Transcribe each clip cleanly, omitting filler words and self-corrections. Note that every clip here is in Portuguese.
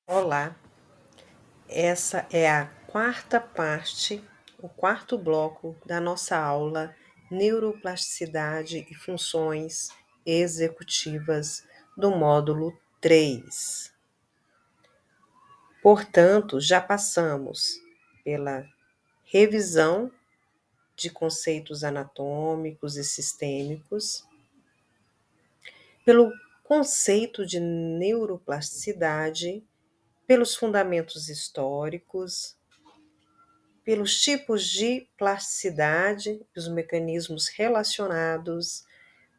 Olá, essa é a quarta parte, o quarto bloco da nossa aula Neuroplasticidade e Funções Executivas do módulo 3. Portanto, já passamos pela revisão de conceitos anatômicos e sistêmicos, pelo conceito de neuroplasticidade, pelos fundamentos históricos, pelos tipos de plasticidade e os mecanismos relacionados.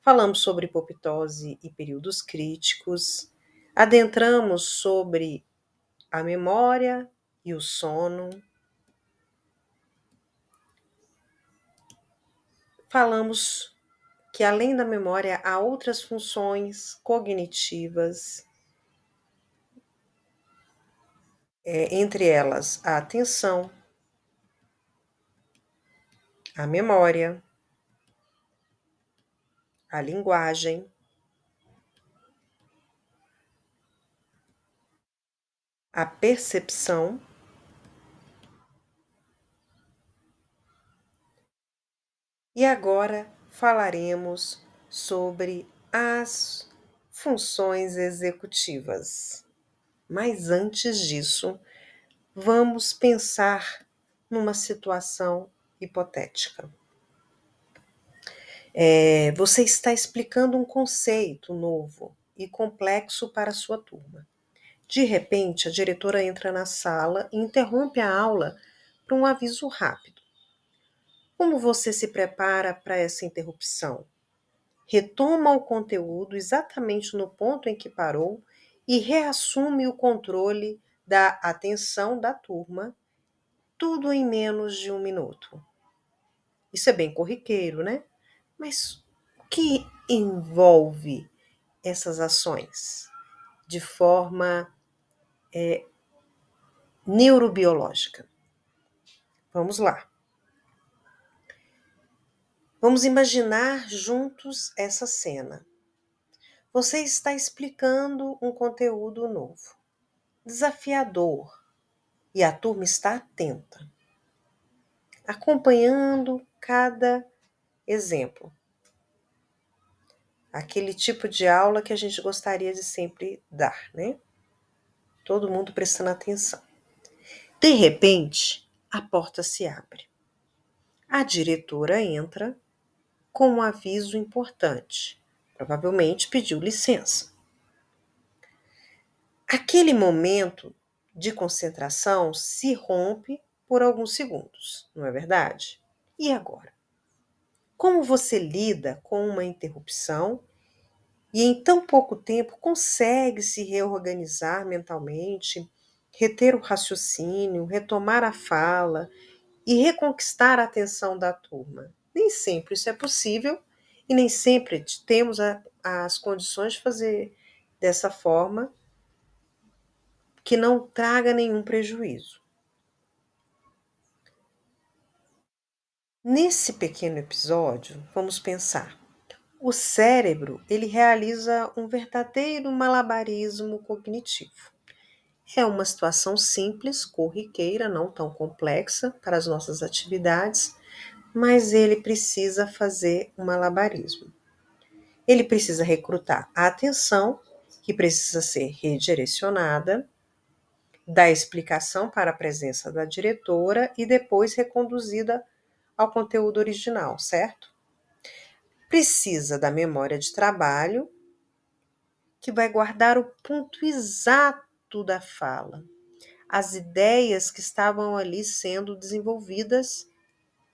Falamos sobre hipoptose e períodos críticos. Adentramos sobre a memória e o sono. Falamos que além da memória há outras funções cognitivas, entre elas a atenção, a memória, a linguagem, a percepção. E agora falaremos sobre as funções executivas. Mas antes disso, vamos pensar numa situação hipotética. Você está explicando um conceito novo e complexo para a sua turma. De repente, a diretora entra na sala e interrompe a aula para um aviso rápido. Como você se prepara para essa interrupção? Retoma o conteúdo exatamente no ponto em que parou e reassume o controle da atenção da turma, tudo em menos de 1 minuto. Isso é bem corriqueiro, né? Mas o que envolve essas ações de forma neurobiológica? Vamos lá. Vamos imaginar juntos essa cena. Você está explicando um conteúdo novo, desafiador, e a turma está atenta, acompanhando cada exemplo. Aquele tipo de aula que a gente gostaria de sempre dar, né? Todo mundo prestando atenção. De repente, a porta se abre. A diretora entra com um aviso importante. Provavelmente pediu licença. Aquele momento de concentração se rompe por alguns segundos, não é verdade? E agora? Como você lida com uma interrupção e em tão pouco tempo consegue se reorganizar mentalmente, reter o raciocínio, retomar a fala e reconquistar a atenção da turma? Nem sempre isso é possível e nem sempre temos as condições de fazer dessa forma que não traga nenhum prejuízo. Nesse pequeno episódio, vamos pensar. O cérebro, ele realiza um verdadeiro malabarismo cognitivo. É uma situação simples, corriqueira, não tão complexa para as nossas atividades, mas ele precisa fazer um malabarismo. Ele precisa recrutar a atenção, que precisa ser redirecionada, dar explicação para a presença da diretora e depois reconduzida ao conteúdo original, certo? Precisa da memória de trabalho, que vai guardar o ponto exato da fala, as ideias que estavam ali sendo desenvolvidas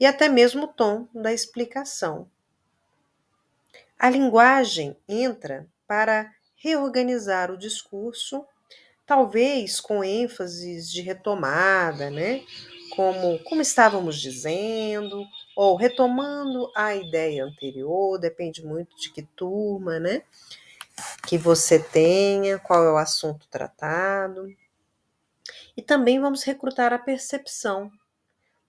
e até mesmo o tom da explicação. A linguagem entra para reorganizar o discurso, talvez com ênfases de retomada, né? Como estávamos dizendo, ou retomando a ideia anterior, depende muito de que turma, né? Que você tenha, qual é o assunto tratado. E também vamos recrutar a percepção,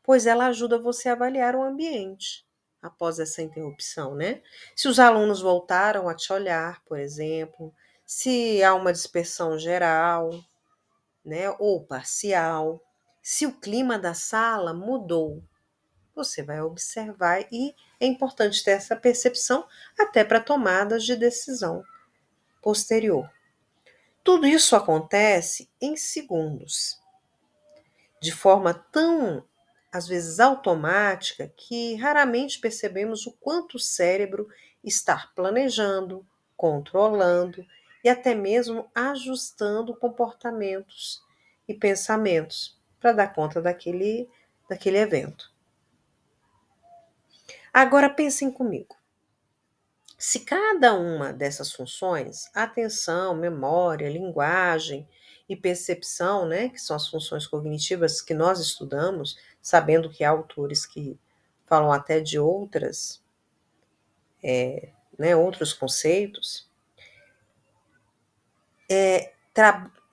pois ela ajuda você a avaliar o ambiente após essa interrupção, né? Se os alunos voltaram a te olhar, por exemplo, se há uma dispersão geral, né, ou parcial. Se o clima da sala mudou, você vai observar e é importante ter essa percepção até para tomadas de decisão posterior. Tudo isso acontece em segundos, de forma tão, às vezes, automática, que raramente percebemos o quanto o cérebro está planejando, controlando e até mesmo ajustando comportamentos e pensamentos para dar conta daquele evento. Agora pensem comigo. Se cada uma dessas funções, atenção, memória, linguagem e percepção, né, que são as funções cognitivas que nós estudamos, sabendo que há autores que falam até de outras, né, outros conceitos,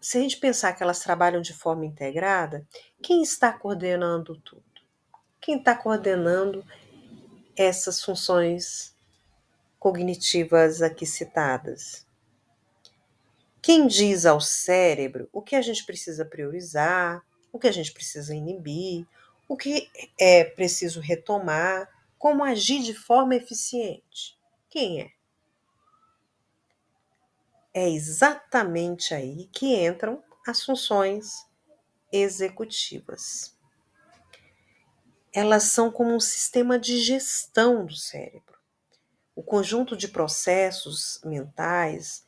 se a gente pensar que elas trabalham de forma integrada, quem está coordenando tudo? Quem está coordenando essas funções cognitivas aqui citadas? Quem diz ao cérebro o que a gente precisa priorizar, o que a gente precisa inibir, o que é preciso retomar, como agir de forma eficiente? Quem é? É exatamente aí que entram as funções executivas. Elas são como um sistema de gestão do cérebro, o conjunto de processos mentais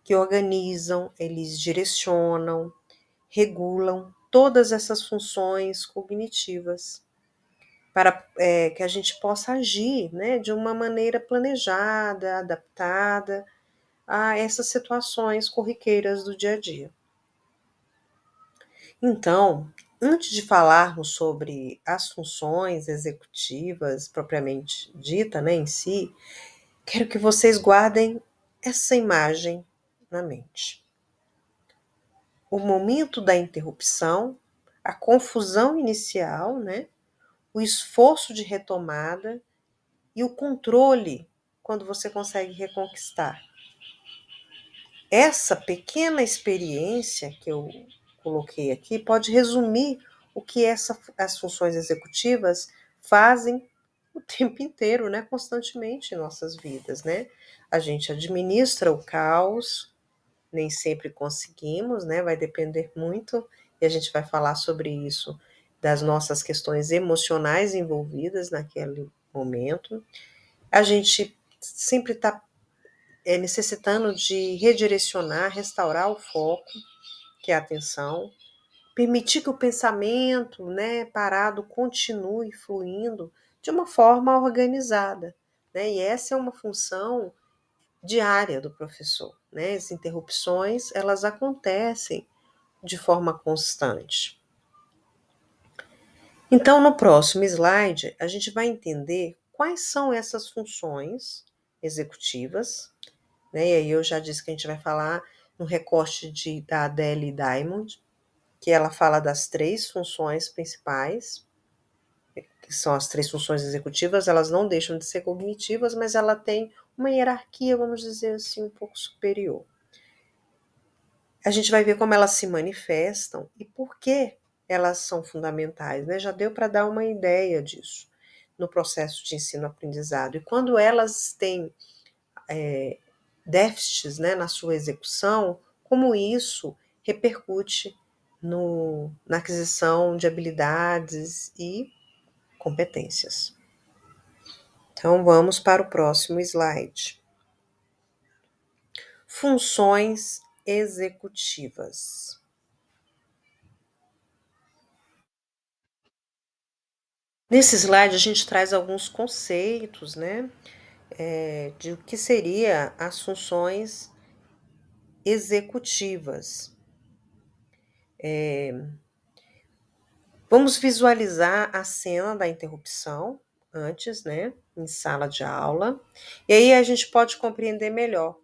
que organizam, eles direcionam, regulam todas essas funções cognitivas para que a gente possa agir, né, de uma maneira planejada, adaptada a essas situações corriqueiras do dia a dia. Então, antes de falarmos sobre as funções executivas propriamente dita, né, em si, quero que vocês guardem essa imagem na mente. O momento da interrupção, a confusão inicial, né? O esforço de retomada e o controle quando você consegue reconquistar. Essa pequena experiência que eu coloquei aqui pode resumir o que as funções executivas fazem o tempo inteiro, né? Constantemente em nossas vidas, né? A gente administra o caos, nem sempre conseguimos, né? Vai depender muito, e a gente vai falar sobre isso, das nossas questões emocionais envolvidas naquele momento. A gente sempre está necessitando de redirecionar, restaurar o foco, que é a atenção, permitir que o pensamento, né, parado continue fluindo de uma forma organizada, né? E essa é uma função diária do professor, né? As interrupções, elas acontecem de forma constante. Então, no próximo slide, a gente vai entender quais são essas funções executivas, né? E aí eu já disse que a gente vai falar no recorte da Adele Diamond, que ela fala das 3 funções principais, que são as 3 funções executivas, elas não deixam de ser cognitivas, mas ela tem uma hierarquia, vamos dizer assim, um pouco superior. A gente vai ver como elas se manifestam e por que elas são fundamentais, né? Já deu para dar uma ideia disso no processo de ensino-aprendizado. E quando elas têm déficits, né, na sua execução, como isso repercute na aquisição de habilidades e competências. Então, vamos para o próximo slide. Funções executivas. Nesse slide, a gente traz alguns conceitos, né, de o que seria as funções executivas. Vamos visualizar a cena da interrupção antes, né, em sala de aula, e aí a gente pode compreender melhor,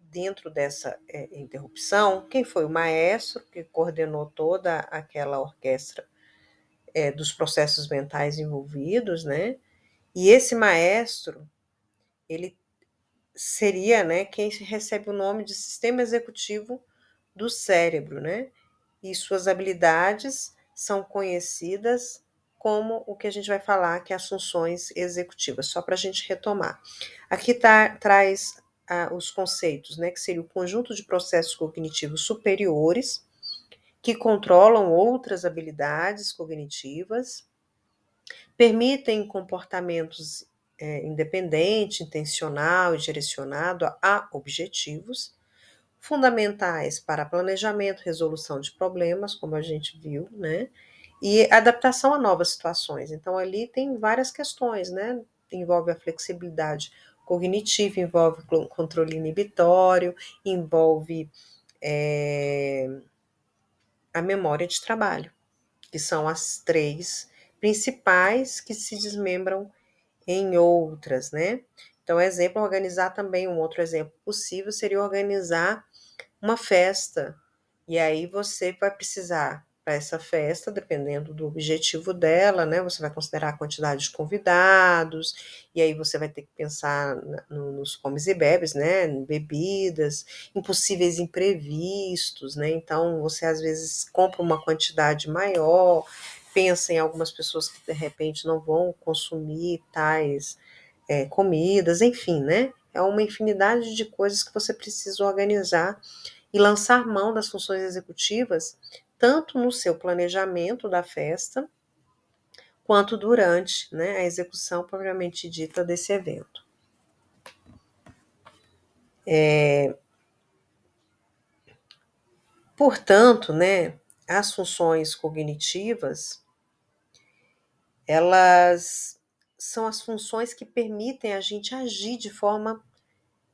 dentro dessa interrupção, quem foi o maestro que coordenou toda aquela orquestra dos processos mentais envolvidos, né? E esse maestro, ele seria, né, quem recebe o nome de sistema executivo do cérebro, né? E suas habilidades são conhecidas como o que a gente vai falar que é as funções executivas, só para a gente retomar. Aqui traz os conceitos, né, que seria o conjunto de processos cognitivos superiores que controlam outras habilidades cognitivas, permitem comportamentos independente, intencional e direcionado a objetivos, fundamentais para planejamento, resolução de problemas, como a gente viu, né? E adaptação a novas situações. Então, ali tem várias questões, né? Envolve a flexibilidade cognitiva, envolve controle inibitório, envolve a memória de trabalho, que são as três principais que se desmembram em outras, né? Então, exemplo, organizar também, um outro exemplo possível seria organizar uma festa. E aí você vai precisar, para essa festa, dependendo do objetivo dela, né? Você vai considerar a quantidade de convidados, e aí você vai ter que pensar nos comes e bebes, né? Em bebidas, em possíveis imprevistos, né? Então você às vezes compra uma quantidade maior, pensa em algumas pessoas que de repente não vão consumir tais comidas, enfim, né? É uma infinidade de coisas que você precisa organizar e lançar mão das funções executivas, tanto no seu planejamento da festa, quanto durante, né, a execução propriamente dita desse evento. Portanto, né, as funções cognitivas, elas são as funções que permitem a gente agir de forma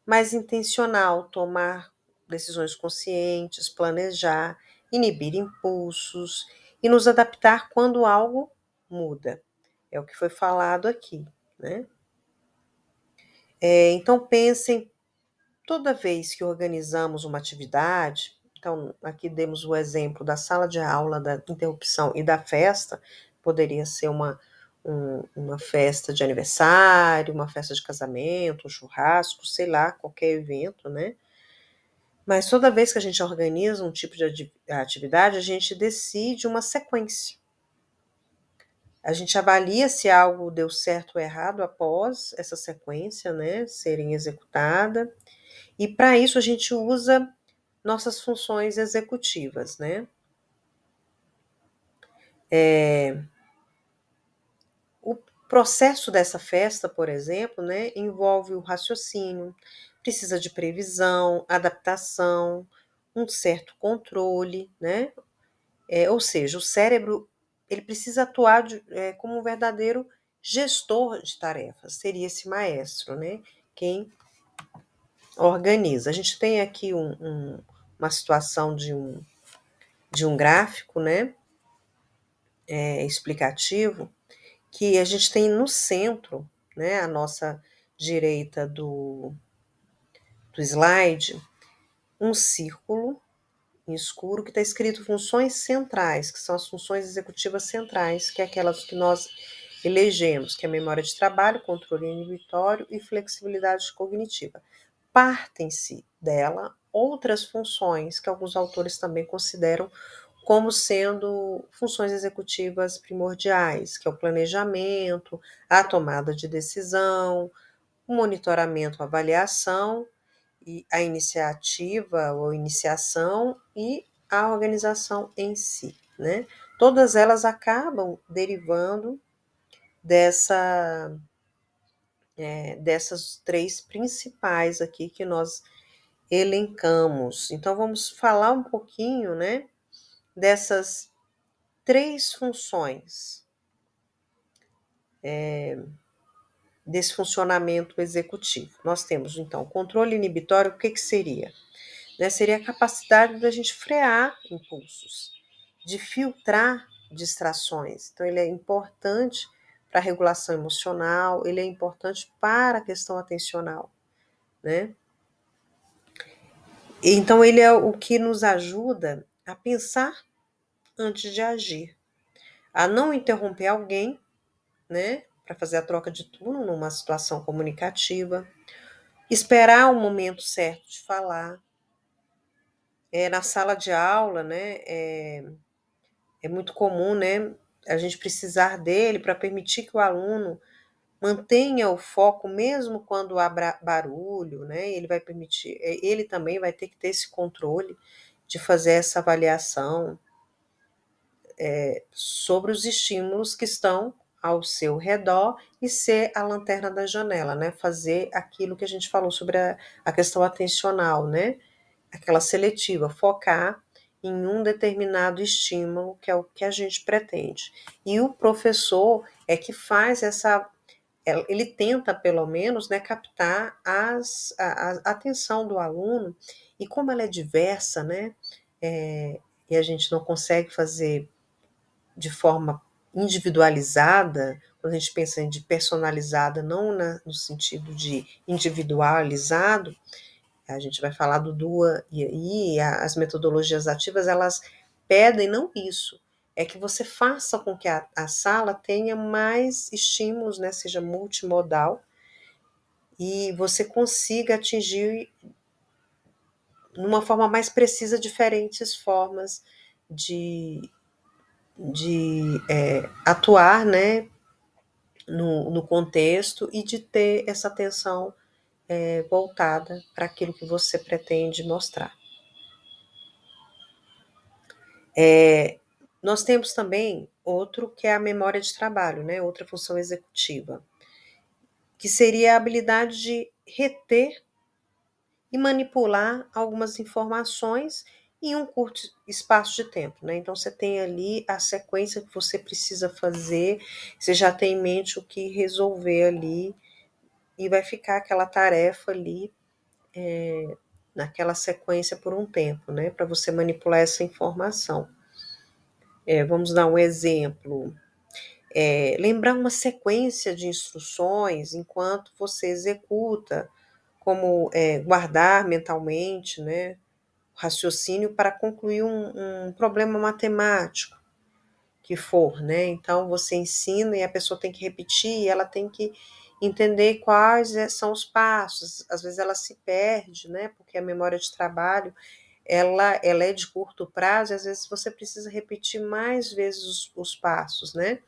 mais intencional, tomar decisões conscientes, planejar, inibir impulsos e nos adaptar quando algo muda. É o que foi falado aqui, né? Então pensem, toda vez que organizamos uma atividade, então aqui demos o exemplo da sala de aula, da interrupção e da festa, poderia ser uma festa de aniversário, uma festa de casamento, um churrasco, sei lá, qualquer evento, né? Mas toda vez que a gente organiza um tipo de atividade, a gente decide uma sequência. A gente avalia se algo deu certo ou errado após essa sequência, né, serem executada. E para isso a gente usa nossas funções executivas, né? O processo dessa festa, por exemplo, né, envolve o raciocínio, precisa de previsão, adaptação, um certo controle, né? Ou seja, o cérebro ele precisa atuar como um verdadeiro gestor de tarefas, seria esse maestro, né? Quem organiza. A gente tem aqui uma situação de um gráfico, né? Explicativo, que a gente tem no centro, né? A nossa direita do slide, um círculo em escuro que está escrito funções centrais, que são as funções executivas centrais, que é aquelas que nós elegemos, que é memória de trabalho, controle inibitório e flexibilidade cognitiva. Partem-se dela outras funções que alguns autores também consideram como sendo funções executivas primordiais, que é o planejamento, a tomada de decisão, o monitoramento, a avaliação e a iniciativa ou iniciação e a organização em si, né? Todas elas acabam derivando dessas três principais aqui que nós elencamos. Então vamos falar um pouquinho, né, dessas três funções desse funcionamento executivo. Nós temos então o controle inibitório, o que seria? Né, seria a capacidade da gente frear impulsos, de filtrar distrações. Então, ele é importante para a regulação emocional, ele é importante para a questão atencional, né? Então, ele é o que nos ajuda a pensar antes de agir, a não interromper alguém, né, para fazer a troca de turno numa situação comunicativa, esperar o momento certo de falar, Na sala de aula, né, é muito comum, né, a gente precisar dele para permitir que o aluno mantenha o foco mesmo quando há barulho, né, ele vai permitir, ele também vai ter que ter esse controle de fazer essa avaliação sobre os estímulos que estão ao seu redor e ser a lanterna da janela, né, fazer aquilo que a gente falou sobre a questão atencional, né, aquela seletiva, focar em um determinado estímulo, que é o que a gente pretende. E o professor é que faz essa, ele tenta pelo menos, né, captar a atenção do aluno, e como ela é diversa, né, e a gente não consegue fazer de forma individualizada, quando a gente pensa em de personalizada, não no sentido de individualizado, a gente vai falar do DUA, e aí as metodologias ativas, elas pedem não isso, é que você faça com que a sala tenha mais estímulos, né, seja multimodal, e você consiga atingir, numa forma mais precisa, diferentes formas de atuar, né, no contexto, e de ter essa atenção voltada para aquilo que você pretende mostrar. Nós temos também outro que é a memória de trabalho, né? Outra função executiva, que seria a habilidade de reter e manipular algumas informações em um curto espaço de tempo, né? Então você tem ali a sequência que você precisa fazer, você já tem em mente o que resolver ali, e vai ficar aquela tarefa ali naquela sequência por um tempo, né? Para você manipular essa informação. Vamos dar um exemplo. Lembrar uma sequência de instruções enquanto você executa, como guardar mentalmente, né, o raciocínio para concluir um problema matemático que for, né? Então você ensina e a pessoa tem que repetir, e ela tem que entender quais são os passos. Às vezes ela se perde, né? Porque a memória de trabalho ela é de curto prazo, e às vezes você precisa repetir mais vezes os passos, né?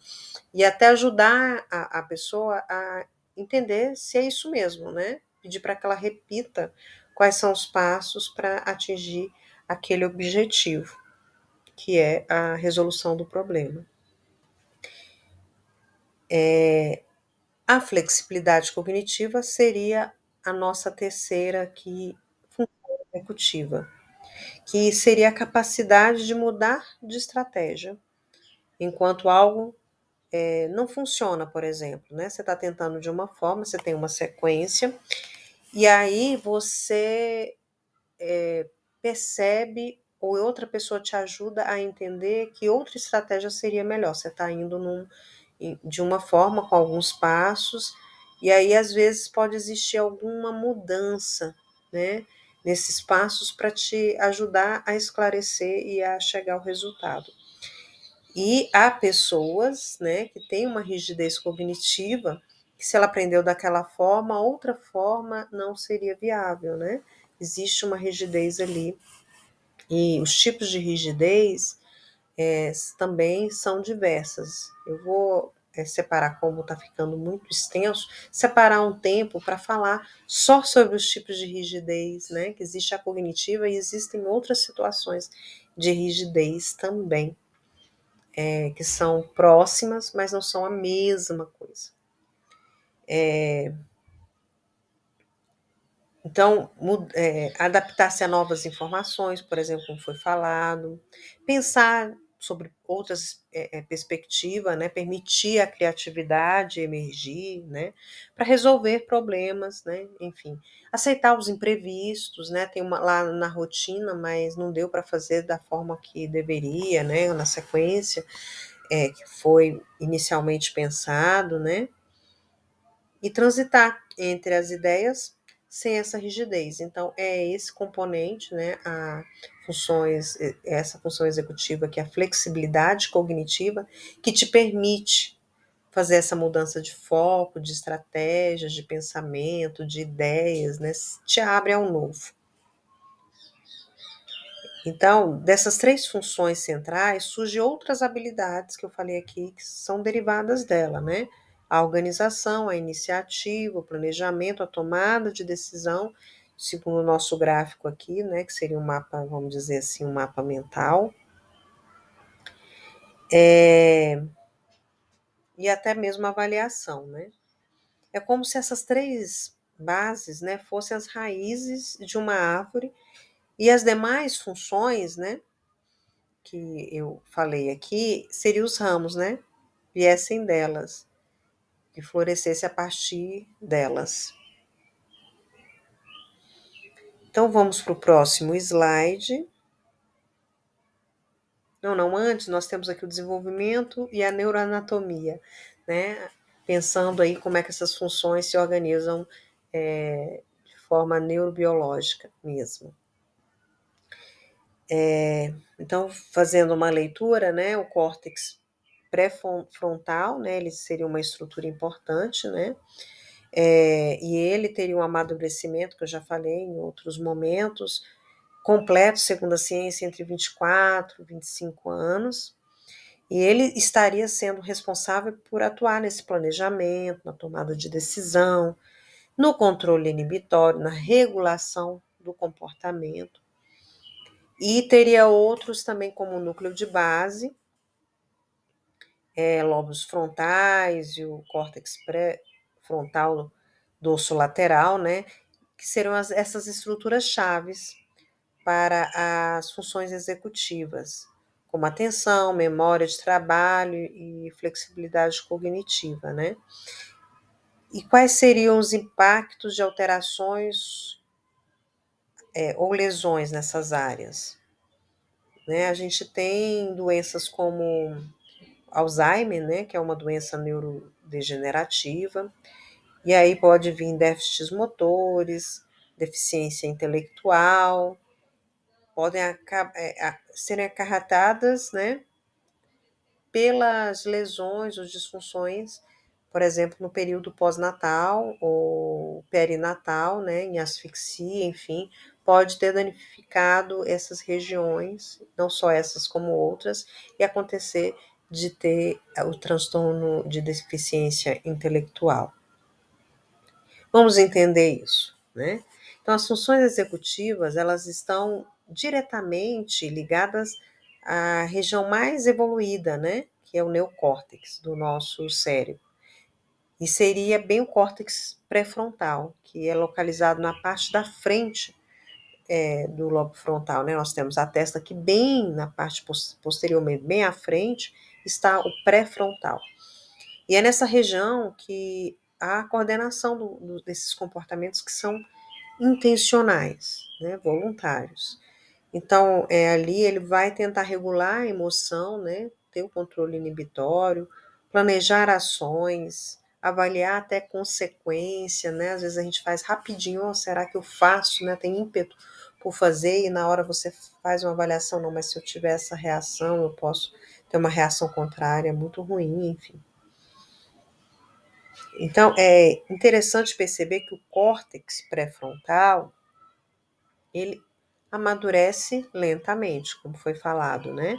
E até ajudar a pessoa a entender se é isso mesmo, né? Pedir para que ela repita quais são os passos para atingir aquele objetivo, que é a resolução do problema. A flexibilidade cognitiva seria a nossa terceira aqui, função executiva, que seria a capacidade de mudar de estratégia enquanto algo não funciona, por exemplo, né? Você está tentando de uma forma, você tem uma sequência, e aí você percebe, ou outra pessoa te ajuda a entender que outra estratégia seria melhor. Você está indo de uma forma, com alguns passos, e aí às vezes pode existir alguma mudança, né, nesses passos, para te ajudar a esclarecer e a chegar ao resultado. E há pessoas, né, que têm uma rigidez cognitiva, que se ela aprendeu daquela forma, outra forma não seria viável, né? Existe uma rigidez ali. E os tipos de rigidez também são diversas. Eu vou separar, como está ficando muito extenso, separar um tempo para falar só sobre os tipos de rigidez, né? Que existe a cognitiva e existem outras situações de rigidez também, que são próximas, mas não são a mesma coisa. Então, adaptar-se a novas informações, por exemplo, como foi falado, pensar sobre outras perspectivas, né, permitir a criatividade emergir, né, para resolver problemas, né, enfim, aceitar os imprevistos, né, tem uma lá na rotina, mas não deu para fazer da forma que deveria, né, na sequência que foi inicialmente pensado, né, e transitar entre as ideias sem essa rigidez. Então, é esse componente, né, essa função executiva, que é a flexibilidade cognitiva, que te permite fazer essa mudança de foco, de estratégias, de pensamento, de ideias, né, te abre ao novo. Então, dessas 3 funções centrais, surgem outras habilidades que eu falei aqui, que são derivadas dela, né? A organização, a iniciativa, o planejamento, a tomada de decisão, segundo o nosso gráfico aqui, né? Que seria um mapa, vamos dizer assim, um mapa mental. E até mesmo a avaliação, né? É como se essas 3 bases, né, fossem as raízes de uma árvore e as demais funções, né, que eu falei aqui, seriam os ramos, né? Viessem delas, que florescesse a partir delas. Então vamos para o próximo slide. Não, antes nós temos aqui o desenvolvimento e a neuroanatomia, né? Pensando aí como é que essas funções se organizam de forma neurobiológica mesmo. Então, fazendo uma leitura, né? O córtex pré-frontal, né? Ele seria uma estrutura importante, né? E ele teria um amadurecimento, que eu já falei em outros momentos, completo, segundo a ciência, entre 24 e 25 anos. E ele estaria sendo responsável por atuar nesse planejamento, na tomada de decisão, no controle inibitório, na regulação do comportamento. E teria outros também, como o núcleo de base, lóbulos frontais e o córtex pré-frontal dorsolateral, né? Que serão essas estruturas chaves para as funções executivas, como atenção, memória de trabalho e flexibilidade cognitiva, né? E quais seriam os impactos de alterações ou lesões nessas áreas? Né? A gente tem doenças como Alzheimer, né, que é uma doença neurodegenerativa, e aí pode vir déficits motores, deficiência intelectual, podem serem acarretadas, né, pelas lesões ou disfunções, por exemplo, no período pós-natal ou perinatal, né, em asfixia, enfim, pode ter danificado essas regiões, não só essas como outras, e acontecer de ter o transtorno de deficiência intelectual. Vamos entender isso, né? Então, as funções executivas, elas estão diretamente ligadas à região mais evoluída, né? Que é o neocórtex do nosso cérebro. E seria bem o córtex pré-frontal, que é localizado na parte da frente do lobo frontal, né? Nós temos a testa aqui bem na parte posteriormente, bem à frente, está o pré-frontal. E é nessa região que há a coordenação desses comportamentos que são intencionais, né, voluntários. Então, ali ele vai tentar regular a emoção, né, ter o controle inibitório, planejar ações, avaliar até consequência, né, às vezes a gente faz rapidinho, oh, será que eu faço, né, tem ímpeto por fazer e na hora você faz uma avaliação, não, mas se eu tiver essa reação, eu posso ter uma reação contrária, muito ruim, enfim. Então, é interessante perceber que o córtex pré-frontal, ele amadurece lentamente, como foi falado, né?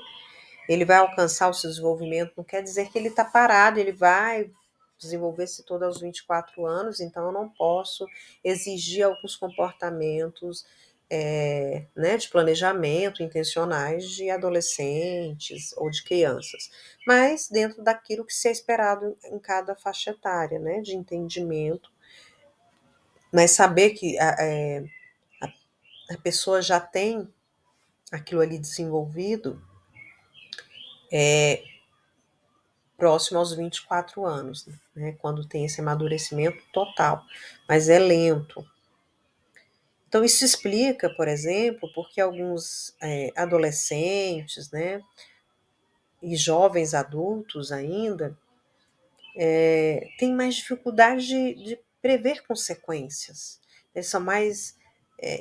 Ele vai alcançar o seu desenvolvimento, não quer dizer que ele está parado, ele vai desenvolver-se todo aos 24 anos, então eu não posso exigir alguns comportamentos né, de planejamento intencionais de adolescentes ou de crianças, mas dentro daquilo que se é esperado em cada faixa etária, né, de entendimento, mas saber que a pessoa já tem aquilo ali desenvolvido próximo aos 24 anos, né, quando tem esse amadurecimento total, mas é lento. Então, isso explica, por exemplo, porque alguns adolescentes, né, e jovens adultos ainda, têm mais dificuldade de prever consequências. Eles são mais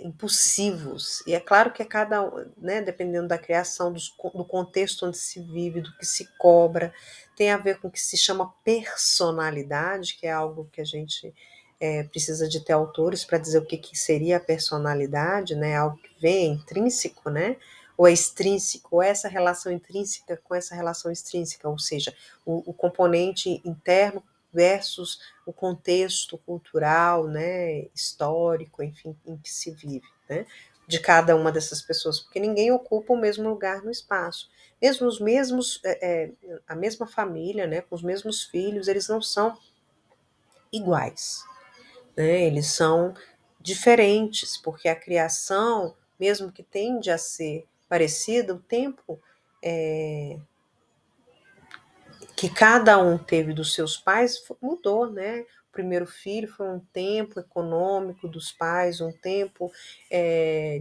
impulsivos. E é claro que né, dependendo da criação, do contexto onde se vive, do que se cobra, tem a ver com o que se chama personalidade, que é algo que a gente precisa de ter autores para dizer o que seria a personalidade, né, algo que vem intrínseco, né, ou é extrínseco, ou é essa relação intrínseca com essa relação extrínseca, ou seja, o componente interno versus o contexto cultural, né, histórico, enfim, em que se vive, né, de cada uma dessas pessoas, porque ninguém ocupa o mesmo lugar no espaço. Mesmo os mesmos, a mesma família, né, com os mesmos filhos, eles não são iguais, né? Eles são diferentes, porque a criação, mesmo que tende a ser parecida, o tempo que cada um teve dos seus pais mudou, né? O primeiro filho foi um tempo econômico dos pais, um tempo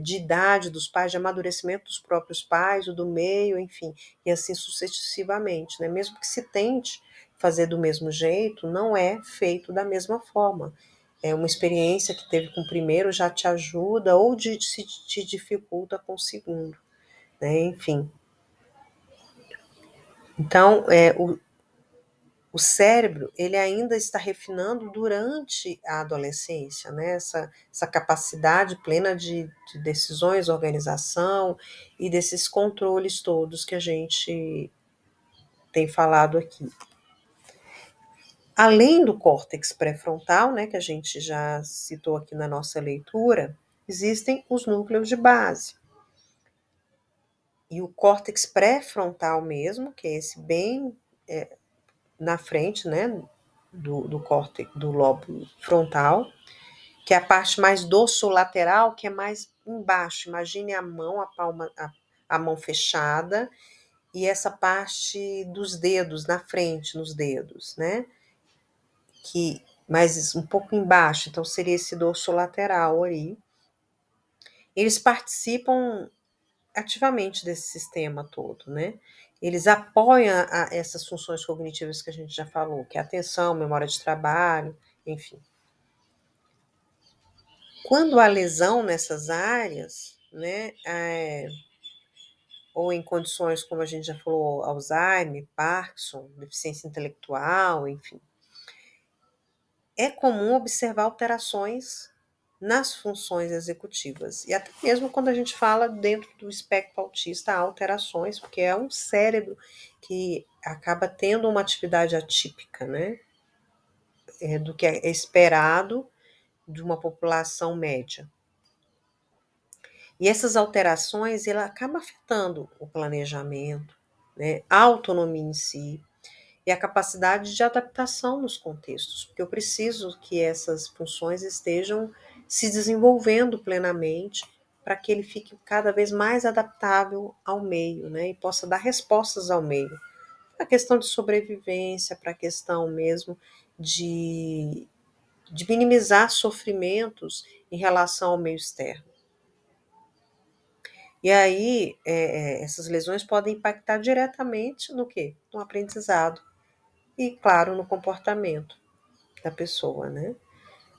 de idade dos pais, de amadurecimento dos próprios pais, o do meio, enfim, e assim sucessivamente, né? Mesmo que se tente fazer do mesmo jeito, não é feito da mesma forma. É uma experiência que teve com o primeiro já te ajuda ou se te dificulta com o segundo, né? Enfim. Então, o cérebro, ele ainda está refinando durante a adolescência, né? Essa capacidade plena de decisões, organização e desses controles todos que a gente tem falado aqui. Além do córtex pré-frontal, né, que a gente já citou aqui na nossa leitura, existem os núcleos de base. E o córtex pré-frontal mesmo, que é esse bem na frente, né, do córtex, do lóbulo frontal, que é a parte mais dorsolateral, que é mais embaixo. Imagine a mão, a mão fechada, e essa parte dos dedos, na frente, nos dedos, né? Que mais um pouco embaixo, então seria esse dorsolateral aí. Eles participam ativamente desse sistema todo, né? Eles apoiam essas funções cognitivas que a gente já falou, que é atenção, memória de trabalho, enfim. Quando há lesão nessas áreas, né, ou em condições como a gente já falou, Alzheimer, Parkinson, deficiência intelectual, enfim, é comum observar alterações nas funções executivas. E até mesmo quando a gente fala dentro do espectro autista, há alterações, porque é um cérebro que acaba tendo uma atividade atípica, né, do que é esperado de uma população média. E essas alterações, ela acaba afetando o planejamento, né, a autonomia em si e a capacidade de adaptação nos contextos, porque eu preciso que essas funções estejam se desenvolvendo plenamente para que ele fique cada vez mais adaptável ao meio, né, e possa dar respostas ao meio. Para a questão de sobrevivência, para a questão mesmo de, de minimizar sofrimentos em relação ao meio externo. E aí, essas lesões podem impactar diretamente no quê? No aprendizado e, claro, no comportamento da pessoa, né?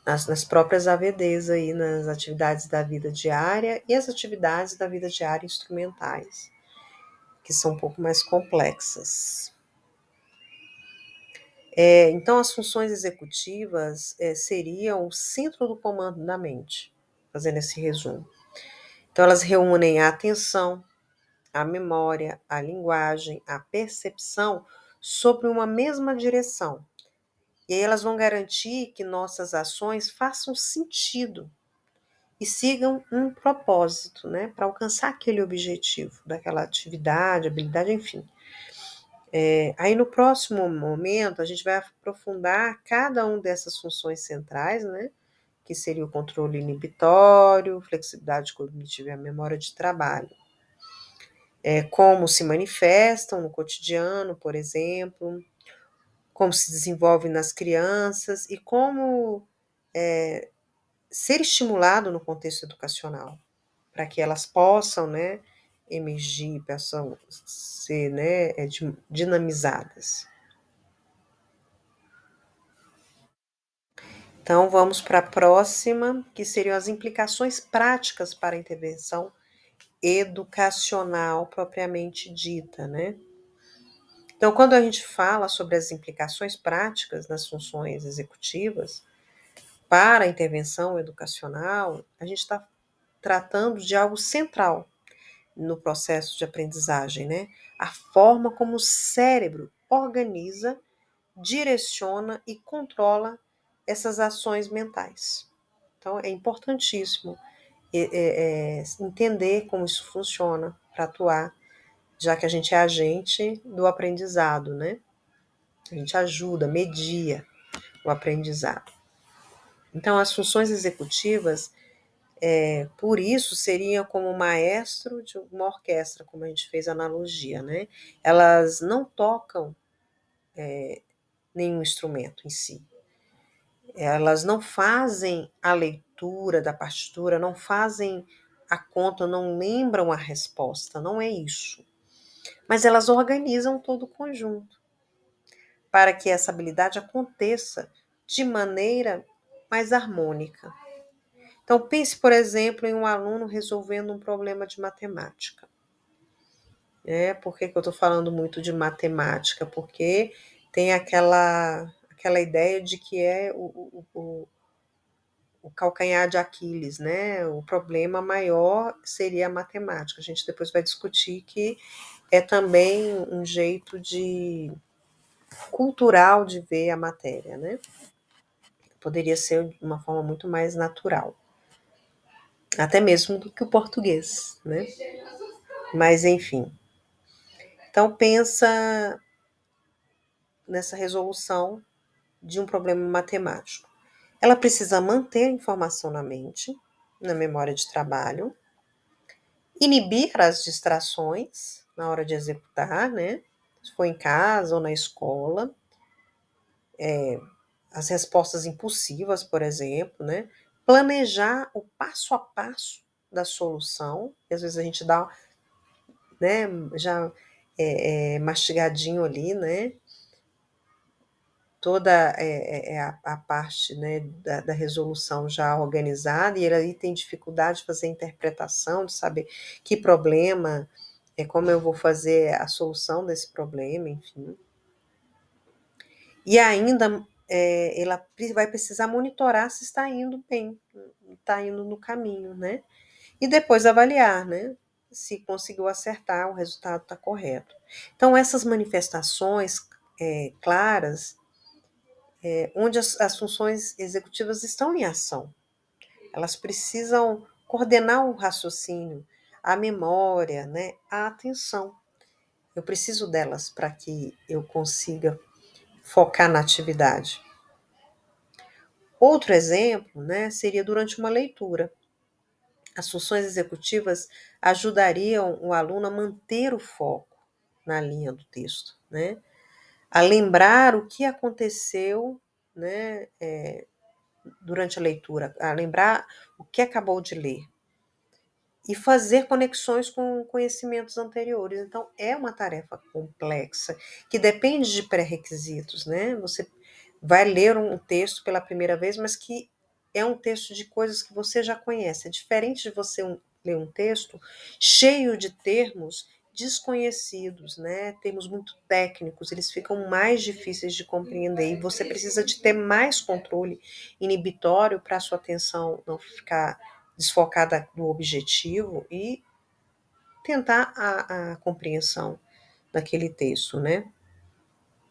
Nas próprias AVDs aí, nas atividades da vida diária e as atividades da vida diária instrumentais, que são um pouco mais complexas. Então, as funções executivas seriam o centro do comando da mente, fazendo esse resumo. Então, elas reúnem a atenção, a memória, a linguagem, a percepção sobre uma mesma direção. E aí elas vão garantir que nossas ações façam sentido e sigam um propósito, né, para alcançar aquele objetivo, daquela atividade, habilidade, enfim. Aí no próximo momento a gente vai aprofundar cada uma dessas funções centrais, né, que seria o controle inibitório, flexibilidade cognitiva e a memória de trabalho. Como se manifestam no cotidiano, por exemplo, como se desenvolve nas crianças e como ser estimulado no contexto educacional, para que elas possam, né, emergir, possam ser, né, dinamizadas. Então, vamos para a próxima, que seriam as implicações práticas para a intervenção educacional propriamente dita, né? Então, quando a gente fala sobre as implicações práticas nas funções executivas para a intervenção educacional, a gente está tratando de algo central no processo de aprendizagem, né? A forma como o cérebro organiza, direciona e controla essas ações mentais. Então, é importantíssimo entender como isso funciona para atuar, já que a gente é agente do aprendizado, né? A gente ajuda, media o aprendizado. Então, as funções executivas, por isso, seriam como o maestro de uma orquestra, como a gente fez a analogia, né? Elas não tocam nenhum instrumento em si. Elas não fazem a leitura da partitura, não fazem a conta, não lembram a resposta, não é isso. Mas elas organizam todo o conjunto para que essa habilidade aconteça de maneira mais harmônica. Então, pense, por exemplo, em um aluno resolvendo um problema de matemática. Por que eu estou falando muito de matemática? Porque tem aquela ideia de que é o calcanhar de Aquiles, né? O problema maior seria a matemática. A gente depois vai discutir que é também um jeito cultural de ver a matéria, né? Poderia ser de uma forma muito mais natural, até mesmo do que o português, né? Mas enfim. Então pensa nessa resolução de um problema matemático. Ela precisa manter a informação na mente, na memória de trabalho, inibir as distrações na hora de executar, né? Se for em casa ou na escola, as respostas impulsivas, por exemplo, né? Planejar o passo a passo da solução, e às vezes a gente dá, né, já mastigadinho ali, né? Toda a parte, né, da resolução já organizada, e ele ali tem dificuldade de fazer a interpretação, de saber que problema, como eu vou fazer a solução desse problema, enfim. E ainda ela vai precisar monitorar se está indo bem, está indo no caminho, né? E depois avaliar, né? Se conseguiu acertar, o resultado está correto. Então, essas manifestações claras, onde as funções executivas estão em ação. Elas precisam coordenar o raciocínio, a memória, né, a atenção. Eu preciso delas para que eu consiga focar na atividade. Outro exemplo, né, seria durante uma leitura. As funções executivas ajudariam o aluno a manter o foco na linha do texto, né, a lembrar o que aconteceu, né, durante a leitura, a lembrar o que acabou de ler e fazer conexões com conhecimentos anteriores. Então, é uma tarefa complexa, que depende de pré-requisitos, né? Você vai ler um texto pela primeira vez, mas que é um texto de coisas que você já conhece. É diferente de você ler um texto cheio de termos desconhecidos, né? Termos muito técnicos, eles ficam mais difíceis de compreender e você precisa de ter mais controle inibitório para a sua atenção não ficar desfocada do objetivo e tentar a compreensão daquele texto, né?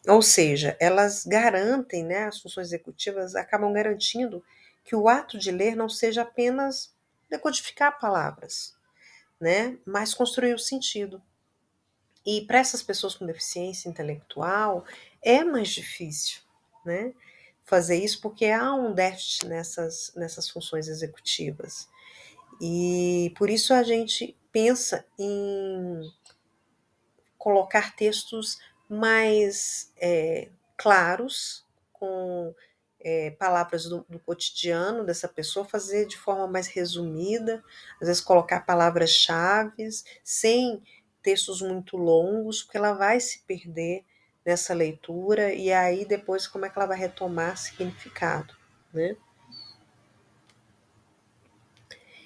Ou seja, elas garantem, né, as funções executivas acabam garantindo que o ato de ler não seja apenas decodificar palavras, né, mas construir o sentido. E para essas pessoas com deficiência intelectual é mais difícil, né, fazer isso porque há um déficit nessas funções executivas. E por isso a gente pensa em colocar textos mais claros, com palavras do cotidiano dessa pessoa, fazer de forma mais resumida, às vezes colocar palavras-chave, sem textos muito longos, porque ela vai se perder nessa leitura, e aí depois como é que ela vai retomar significado, né?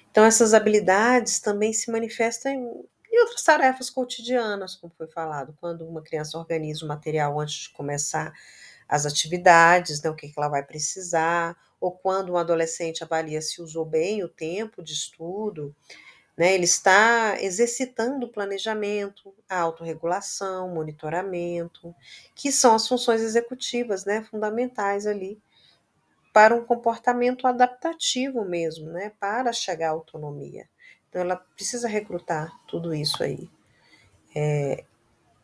Então, essas habilidades também se manifestam em outras tarefas cotidianas, como foi falado, quando uma criança organiza o material antes de começar as atividades, né, o que ela vai precisar, ou quando um adolescente avalia se usou bem o tempo de estudo, né? Ele está exercitando o planejamento, a autorregulação, monitoramento, que são as funções executivas, né, fundamentais ali para um comportamento adaptativo mesmo, né, para chegar à autonomia. Então, ela precisa recrutar tudo isso aí.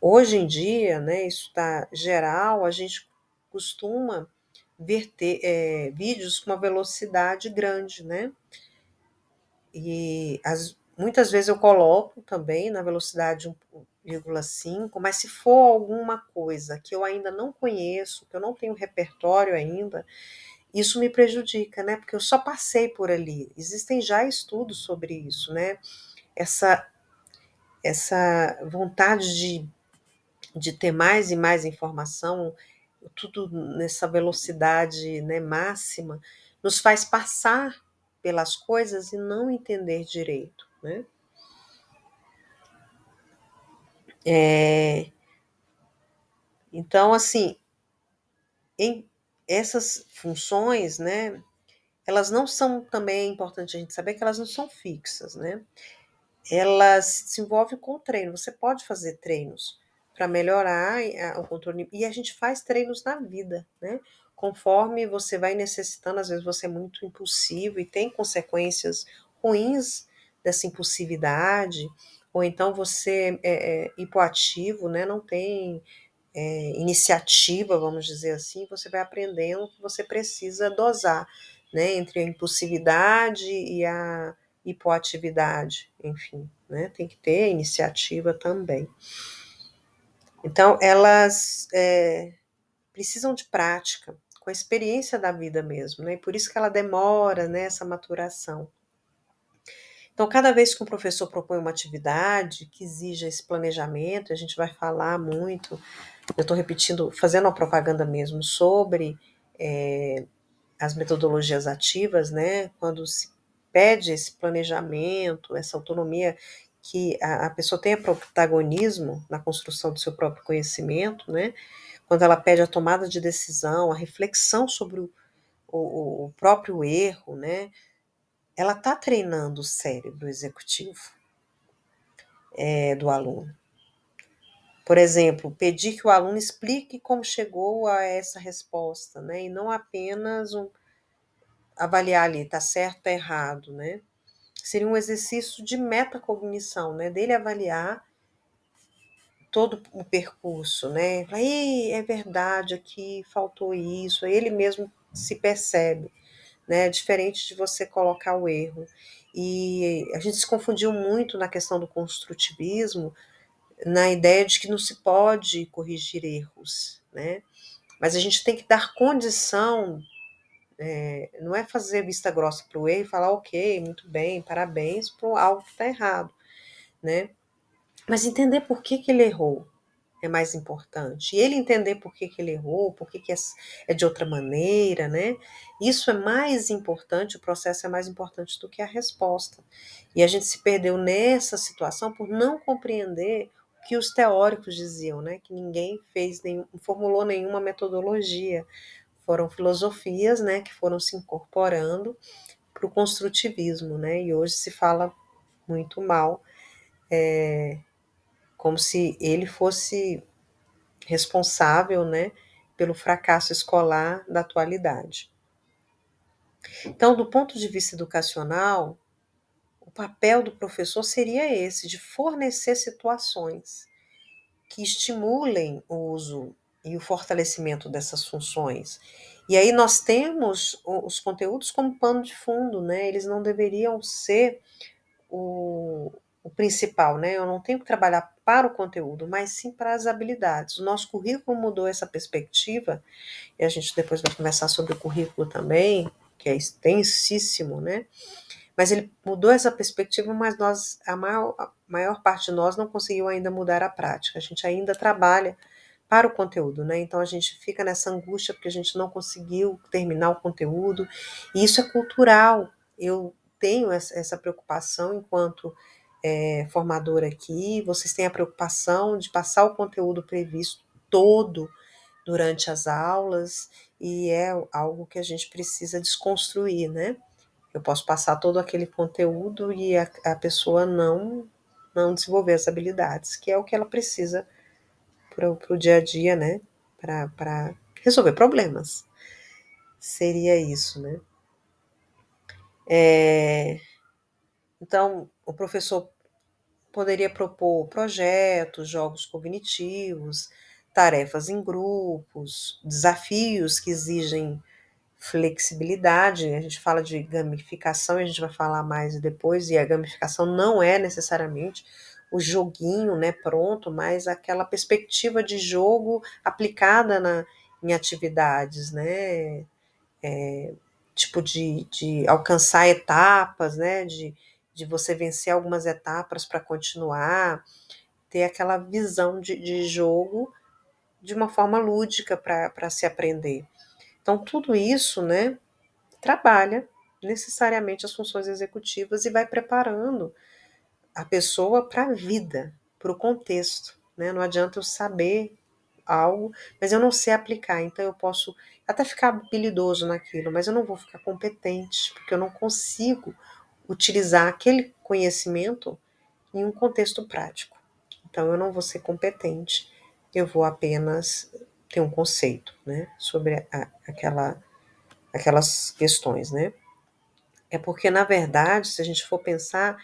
Hoje em dia, né, isso está geral, a gente costuma ver vídeos com uma velocidade grande, né? E muitas vezes eu coloco também na velocidade 1,5, mas se for alguma coisa que eu ainda não conheço, que eu não tenho repertório ainda, isso me prejudica, né? Porque eu só passei por ali. Existem já estudos sobre isso, né? Essa, essa vontade de ter mais e mais informação, tudo nessa velocidade, né, máxima, nos faz passar pelas coisas e não entender direito, né? É, então, assim, em essas funções, né, elas não são, também é importante a gente saber que elas não são fixas, né? Elas se envolvem com o treino. Você pode fazer treinos para melhorar o controle. E a gente faz treinos na vida, né? Conforme você vai necessitando, às vezes você é muito impulsivo e tem consequências ruins dessa impulsividade, ou então você é hipoativo, né? Não tem iniciativa, vamos dizer assim, você vai aprendendo que você precisa dosar, né, entre a impulsividade e a hipoatividade, enfim, né, tem que ter iniciativa também. Então, elas precisam de prática, com a experiência da vida mesmo, né, e por isso que ela demora, né, essa maturação. Então, cada vez que um professor propõe uma atividade que exija esse planejamento, a gente vai falar muito, eu estou repetindo, fazendo uma propaganda mesmo sobre as metodologias ativas, né? Quando se pede esse planejamento, essa autonomia, que a pessoa tenha protagonismo na construção do seu próprio conhecimento, né? Quando ela pede a tomada de decisão, a reflexão sobre o próprio erro, né? Ela está treinando o cérebro executivo do aluno. Por exemplo, pedir que o aluno explique como chegou a essa resposta, né? E não apenas avaliar ali, tá certo, tá errado, né? Seria um exercício de metacognição, né? Dele avaliar todo o percurso, né? Aí é verdade, aqui faltou isso, aí ele mesmo se percebe, né? Diferente de você colocar o erro. E a gente se confundiu muito na questão do construtivismo, na ideia de que não se pode corrigir erros, né? Mas a gente tem que dar condição, não é fazer vista grossa para o erro e falar, ok, muito bem, parabéns por algo que está errado, né? Mas entender por que, que ele errou é mais importante. E ele entender por que, que ele errou, por que, que é de outra maneira, né? Isso é mais importante, o processo é mais importante do que a resposta. E a gente se perdeu nessa situação por não compreender o que os teóricos diziam, né? Que ninguém formulou nenhuma metodologia. Foram filosofias, né, que foram se incorporando para o construtivismo, né? E hoje se fala muito mal, como se ele fosse responsável, né, pelo fracasso escolar da atualidade. Então, do ponto de vista educacional, o papel do professor seria esse, de fornecer situações que estimulem o uso e o fortalecimento dessas funções. E aí nós temos os conteúdos como pano de fundo, né? Eles não deveriam ser o principal, né? Eu não tenho que trabalhar para o conteúdo, mas sim para as habilidades. O nosso currículo mudou essa perspectiva, e a gente depois vai conversar sobre o currículo também, que é extensíssimo, né? Mas ele mudou essa perspectiva, mas a maior parte de nós não conseguiu ainda mudar a prática. A gente ainda trabalha para o conteúdo, né? Então a gente fica nessa angústia porque a gente não conseguiu terminar o conteúdo, e isso é cultural. Eu tenho essa preocupação enquanto formadora aqui, vocês têm a preocupação de passar o conteúdo previsto todo durante as aulas, e é algo que a gente precisa desconstruir, né? Eu posso passar todo aquele conteúdo e a pessoa não desenvolver as habilidades, que é o que ela precisa para o dia a dia, né? Para resolver problemas. Seria isso, né? Então, o professor poderia propor projetos, jogos cognitivos, tarefas em grupos, desafios que exigem flexibilidade. A gente fala de gamificação, e a gente vai falar mais depois, e a gamificação não é necessariamente o joguinho, né, pronto, mas aquela perspectiva de jogo aplicada em atividades, né, tipo de alcançar etapas, né, de você vencer algumas etapas para continuar, ter aquela visão de jogo de uma forma lúdica para se aprender. Então, tudo isso, né, trabalha necessariamente as funções executivas e vai preparando a pessoa para a vida, para o contexto, né? Não adianta eu saber algo, mas eu não sei aplicar, então eu posso até ficar habilidoso naquilo, mas eu não vou ficar competente, porque eu não consigo utilizar aquele conhecimento em um contexto prático. Então eu não vou ser competente, eu vou apenas ter um conceito, né, sobre aquelas questões, né? É porque, na verdade, se a gente for pensar,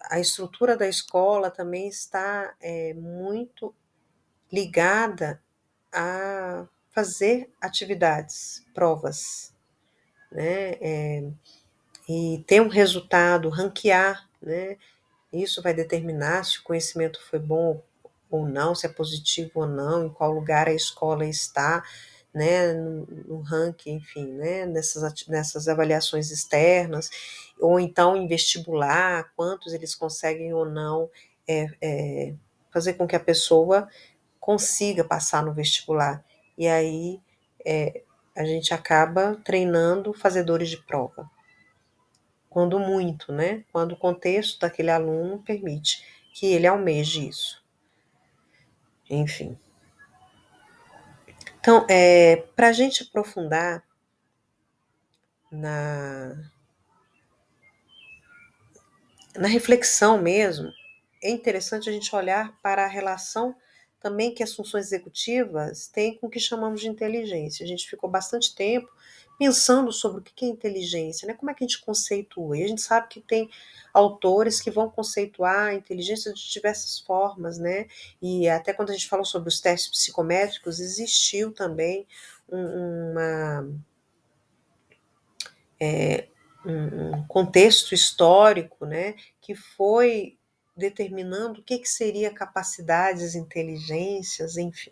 a estrutura da escola também está muito ligada a fazer atividades, provas, né? E ter um resultado, ranquear, né? Isso vai determinar se o conhecimento foi bom ou não, se é positivo ou não, em qual lugar a escola está, né, no ranking, enfim, né, nessas avaliações externas, ou então em vestibular, quantos eles conseguem ou não fazer com que a pessoa consiga passar no vestibular. E aí a gente acaba treinando fazedores de prova, quando muito, né? Quando o contexto daquele aluno permite que ele almeje isso. Enfim. Então, para a gente aprofundar na, na reflexão mesmo, é interessante a gente olhar para a relação também que as funções executivas têm com o que chamamos de inteligência. A gente ficou bastante tempo pensando sobre o que é inteligência, né? Como é que a gente conceitua? E a gente sabe que tem autores que vão conceituar a inteligência de diversas formas, né? E até quando a gente falou sobre os testes psicométricos, existiu também uma um contexto histórico, né, que foi determinando o que seria capacidades, inteligências, enfim.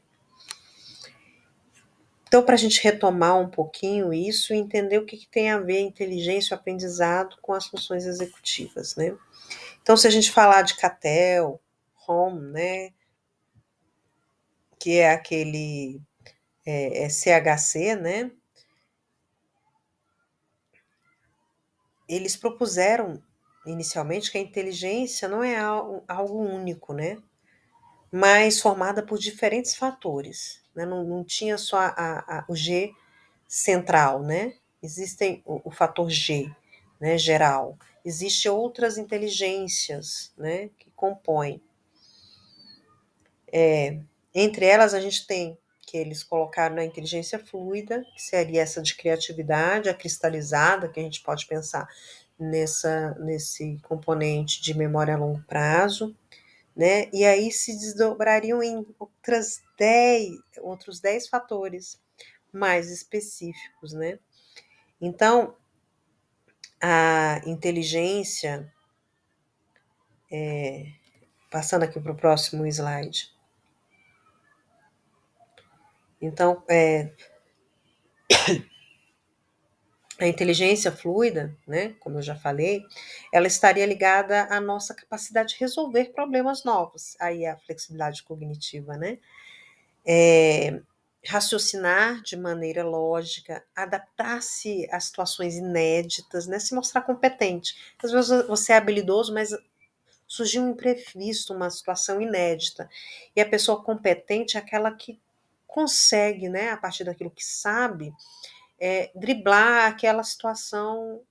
Então, para a gente retomar um pouquinho isso e entender o que tem a ver a inteligência e o aprendizado com as funções executivas, né? Então, se a gente falar de Cattell, Home, né, que é aquele CHC, né, eles propuseram inicialmente que a inteligência não é algo único, né? Mas formada por diferentes fatores, né? Não tinha só o G central, né? Existem o fator G, né, geral. Existem outras inteligências, né, que compõem. Entre elas, a gente tem que eles colocaram a inteligência fluida, que seria essa de criatividade, a cristalizada, que a gente pode pensar nesse componente de memória a longo prazo, né? E aí se desdobrariam em outros 10 fatores mais específicos, né? Então, a inteligência, passando aqui para o próximo slide. Então, a inteligência fluida, né, como eu já falei, ela estaria ligada à nossa capacidade de resolver problemas novos, aí a flexibilidade cognitiva, né? Raciocinar de maneira lógica, adaptar-se a situações inéditas, né? Se mostrar competente. Às vezes você é habilidoso, mas surgiu um imprevisto, uma situação inédita. E a pessoa competente é aquela que consegue, né, a partir daquilo que sabe, driblar aquela situação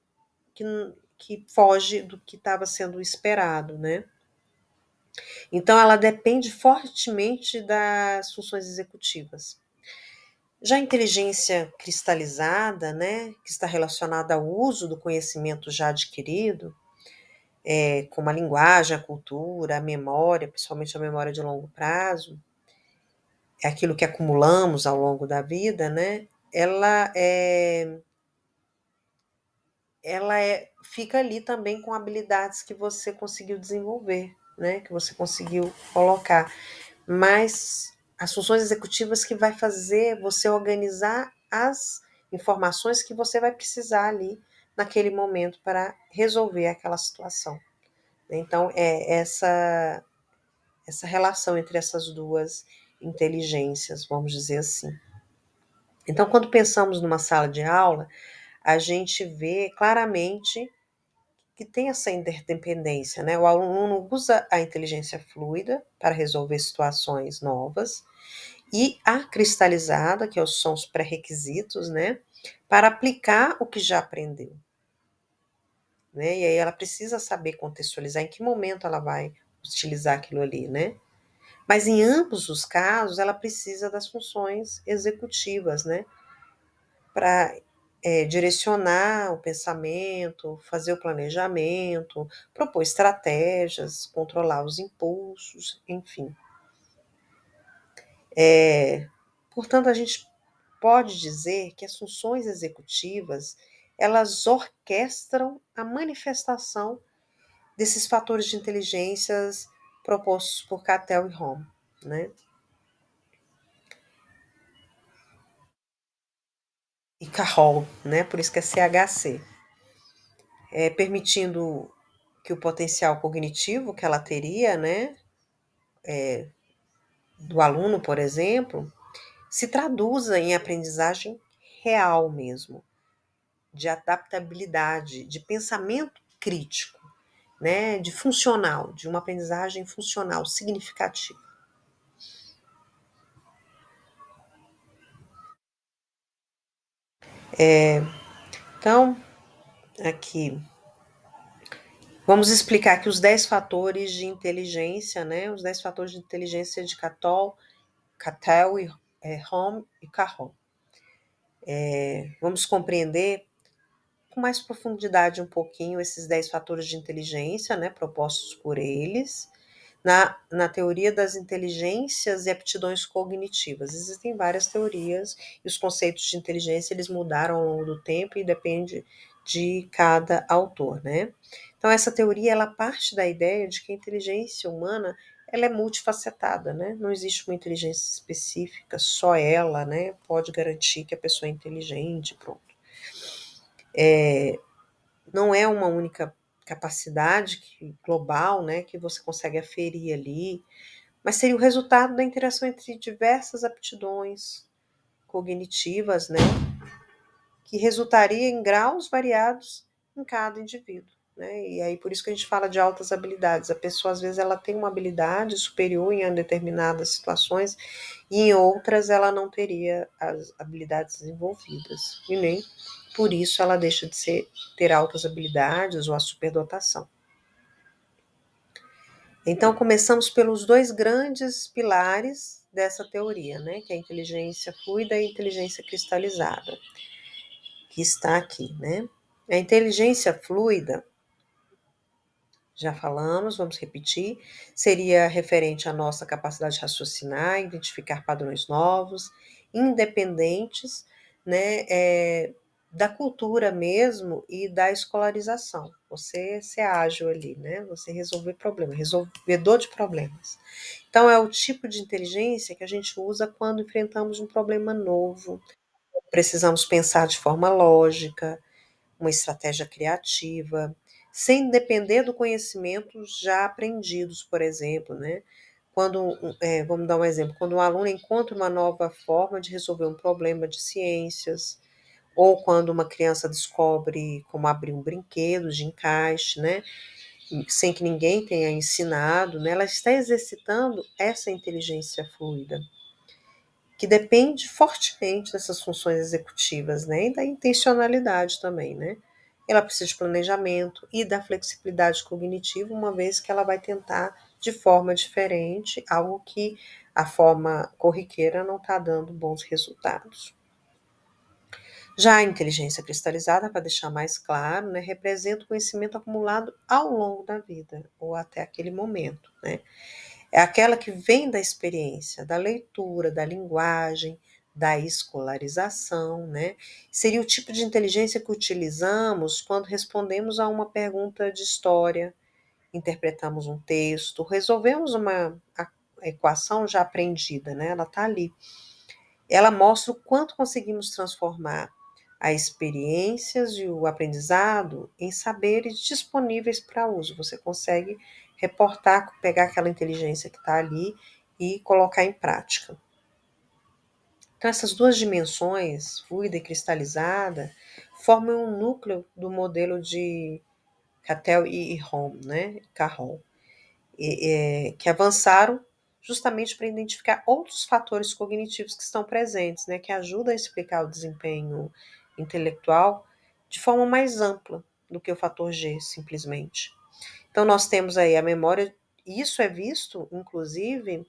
que foge do que estava sendo esperado, né? Então, ela depende fortemente das funções executivas. Já a inteligência cristalizada, né, que está relacionada ao uso do conhecimento já adquirido, como a linguagem, a cultura, a memória, principalmente a memória de longo prazo, é aquilo que acumulamos ao longo da vida, né? Ela é, fica ali também com habilidades que você conseguiu desenvolver, né? Que você conseguiu colocar. Mas as funções executivas que vai fazer você organizar as informações que você vai precisar ali naquele momento para resolver aquela situação. Então, é essa relação entre essas duas inteligências, vamos dizer assim. Então, quando pensamos numa sala de aula, a gente vê claramente que tem essa interdependência, né? O aluno usa a inteligência fluida para resolver situações novas e a cristalizada, que são os pré-requisitos, né? Para aplicar o que já aprendeu, né? E aí ela precisa saber contextualizar em que momento ela vai utilizar aquilo ali, né? Mas em ambos os casos, ela precisa das funções executivas, né? Para direcionar o pensamento, fazer o planejamento, propor estratégias, controlar os impulsos, enfim. Portanto, a gente pode dizer que as funções executivas, elas orquestram a manifestação desses fatores de inteligências propostos por Cattell e Hom, né? E Carroll, né? Por isso que é CHC, permitindo que o potencial cognitivo que ela teria, né, do aluno, por exemplo, se traduza em aprendizagem real mesmo, de adaptabilidade, de pensamento crítico, né, de funcional, de uma aprendizagem funcional significativa. Então, aqui, vamos explicar aqui os 10 fatores de inteligência, né, os 10 fatores de inteligência de Cattell e Hom e Carroll. Vamos compreender com mais profundidade um pouquinho esses 10 fatores de inteligência, né, propostos por eles, na teoria das inteligências e aptidões cognitivas. Existem várias teorias e os conceitos de inteligência eles mudaram ao longo do tempo e depende de cada autor, né? Então essa teoria ela parte da ideia de que a inteligência humana ela é multifacetada, né? Não existe uma inteligência específica, só ela, né, pode garantir que a pessoa é inteligente, pronto. Não é uma única capacidade global, né, que você consegue aferir ali, mas seria o resultado da interação entre diversas aptidões cognitivas, né, que resultaria em graus variados em cada indivíduo, né? E aí por isso que a gente fala de altas habilidades. A pessoa às vezes ela tem uma habilidade superior em determinadas situações e em outras ela não teria as habilidades desenvolvidas e nem por isso ela deixa de ter altas habilidades ou a superdotação. Então começamos pelos dois grandes pilares dessa teoria, né, que é a inteligência fluida e a inteligência cristalizada, que está aqui, né? A inteligência fluida, já falamos, vamos repetir, seria referente à nossa capacidade de raciocinar, identificar padrões novos, independentes, né, da cultura mesmo e da escolarização. Você ser ágil ali, né? Você resolver problemas, resolvedor de problemas. Então, é o tipo de inteligência que a gente usa quando enfrentamos um problema novo. Precisamos pensar de forma lógica, uma estratégia criativa, sem depender do conhecimento já aprendidos, por exemplo, né? Vamos dar um exemplo, quando um aluno encontra uma nova forma de resolver um problema de ciências, ou quando uma criança descobre como abrir um brinquedo de encaixe, né? Sem que ninguém tenha ensinado, né? Ela está exercitando essa inteligência fluida, que depende fortemente dessas funções executivas, né? E da intencionalidade também, né? ela precisa de planejamento e da flexibilidade cognitiva, uma vez que ela vai tentar de forma diferente, algo que a forma corriqueira não está dando bons resultados. Já a inteligência cristalizada, para deixar mais claro, né, representa o conhecimento acumulado ao longo da vida, ou até aquele momento, né? É aquela que vem da experiência, da leitura, da linguagem, da escolarização, né? Seria o tipo de inteligência que utilizamos quando respondemos a uma pergunta de história, interpretamos um texto, resolvemos uma equação já aprendida, né? Ela está ali. Ela mostra o quanto conseguimos transformar as experiências e o aprendizado em saberes disponíveis para uso. Você consegue reportar, pegar aquela inteligência que está ali e colocar em prática. Então, essas duas dimensões, fluida e cristalizada, formam um núcleo do modelo de Cattell e Hom, né? Carroll, que avançaram justamente para identificar outros fatores cognitivos que estão presentes, né, que ajudam a explicar o desempenho intelectual de forma mais ampla do que o fator G, simplesmente. Então, nós temos aí a memória, e isso é visto, inclusive,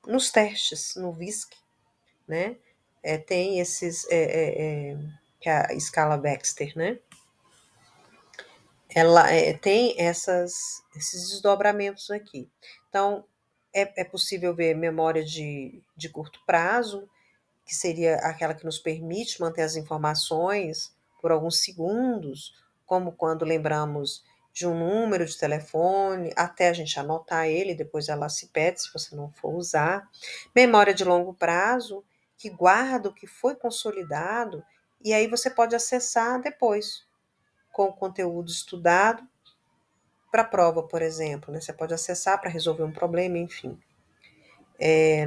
nos testes, no VISC, né? Tem esses, que é a escala Baxter, né? Ela tem esses desdobramentos aqui. Então, é possível ver memória de curto prazo, que seria aquela que nos permite manter as informações por alguns segundos, como quando lembramos de um número de telefone, até a gente anotar ele, depois ela se perde se você não for usar. Memória de longo prazo, que guarda o que foi consolidado, e aí você pode acessar depois, com o conteúdo estudado, para a prova, por exemplo, né? Você pode acessar para resolver um problema, enfim.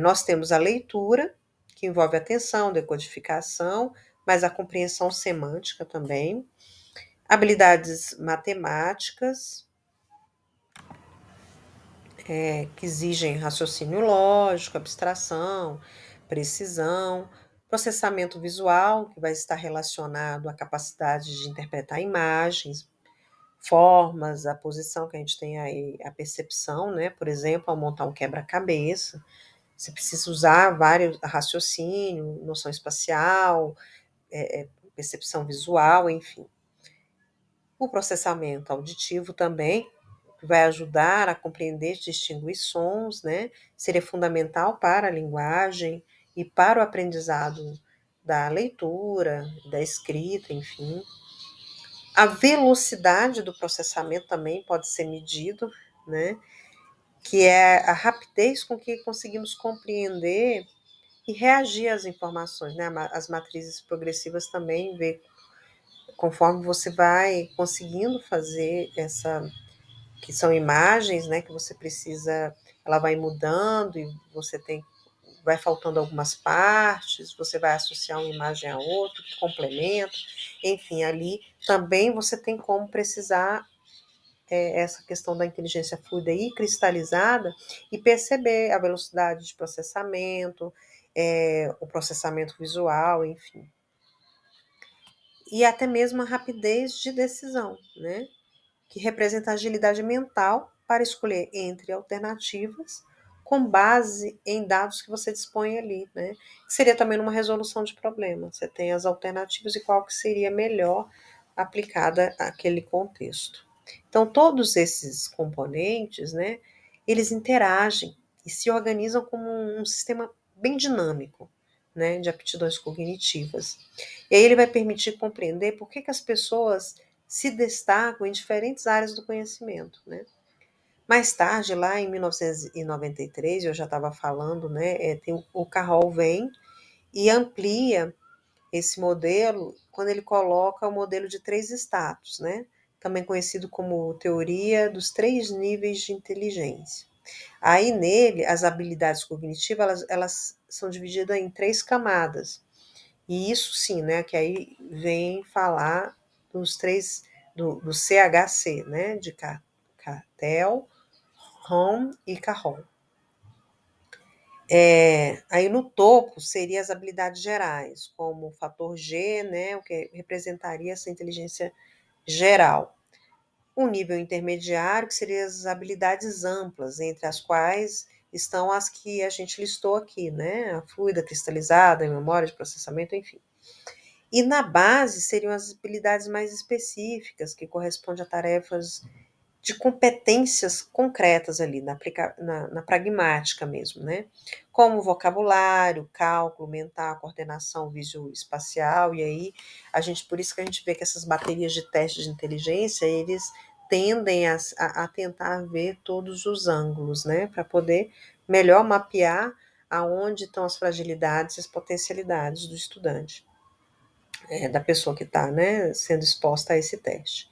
Nós temos a leitura, que envolve atenção, decodificação, mas a compreensão semântica também. Habilidades matemáticas, que exigem raciocínio lógico, abstração, precisão. Processamento visual, que vai estar relacionado à capacidade de interpretar imagens, formas, a posição que a gente tem aí, a percepção, né? Por exemplo, ao montar um quebra-cabeça, você precisa usar vários raciocínio, noção espacial, percepção visual, enfim. O processamento auditivo também vai ajudar a compreender e distinguir sons, né? Seria fundamental para a linguagem e para o aprendizado da leitura, da escrita, enfim. A velocidade do processamento também pode ser medido, né? Que é a rapidez com que conseguimos compreender e reagir às informações, né? As matrizes progressivas também vê conforme você vai conseguindo fazer essa, que são imagens, né? Que você precisa, ela vai mudando e você tem, vai faltando algumas partes, você vai associar uma imagem a outra, que complementa, enfim, ali também você tem como precisar essa questão da inteligência fluida e cristalizada e perceber a velocidade de processamento, o processamento visual, enfim. E até mesmo a rapidez de decisão, né? Que representa a agilidade mental para escolher entre alternativas com base em dados que você dispõe ali, né? Que seria também uma resolução de problema. Você tem as alternativas e qual que seria melhor aplicada àquele contexto. Então, todos esses componentes, né, eles interagem e se organizam como um sistema bem dinâmico, né, de aptidões cognitivas. E aí ele vai permitir compreender por que as pessoas se destacam em diferentes áreas do conhecimento, né? Mais tarde, lá em 1993, eu já estava falando, né, o Carroll vem e amplia esse modelo quando ele coloca o modelo de três status, né? Também conhecido como teoria dos três níveis de inteligência. Aí nele, as habilidades cognitivas, elas são divididas em três camadas. E isso sim, né, que aí vem falar dos três, do CHC, né, de Cattell, Hom e Carroll. Aí no topo seria as habilidades gerais, como o fator G, né, o que representaria essa inteligência geral. O nível intermediário, que seriam as habilidades amplas, entre as quais estão as que a gente listou aqui, né? A fluida, cristalizada, a memória de processamento, enfim. E na base seriam as habilidades mais específicas, que correspondem a tarefas de competências concretas ali, na pragmática mesmo, né? Como vocabulário, cálculo mental, coordenação visoespacial, e aí por isso que a gente vê que essas baterias de testes de inteligência, eles tendem a tentar ver todos os ângulos, né? Para poder melhor mapear aonde estão as fragilidades e as potencialidades do estudante, da pessoa que está, né, sendo exposta a esse teste.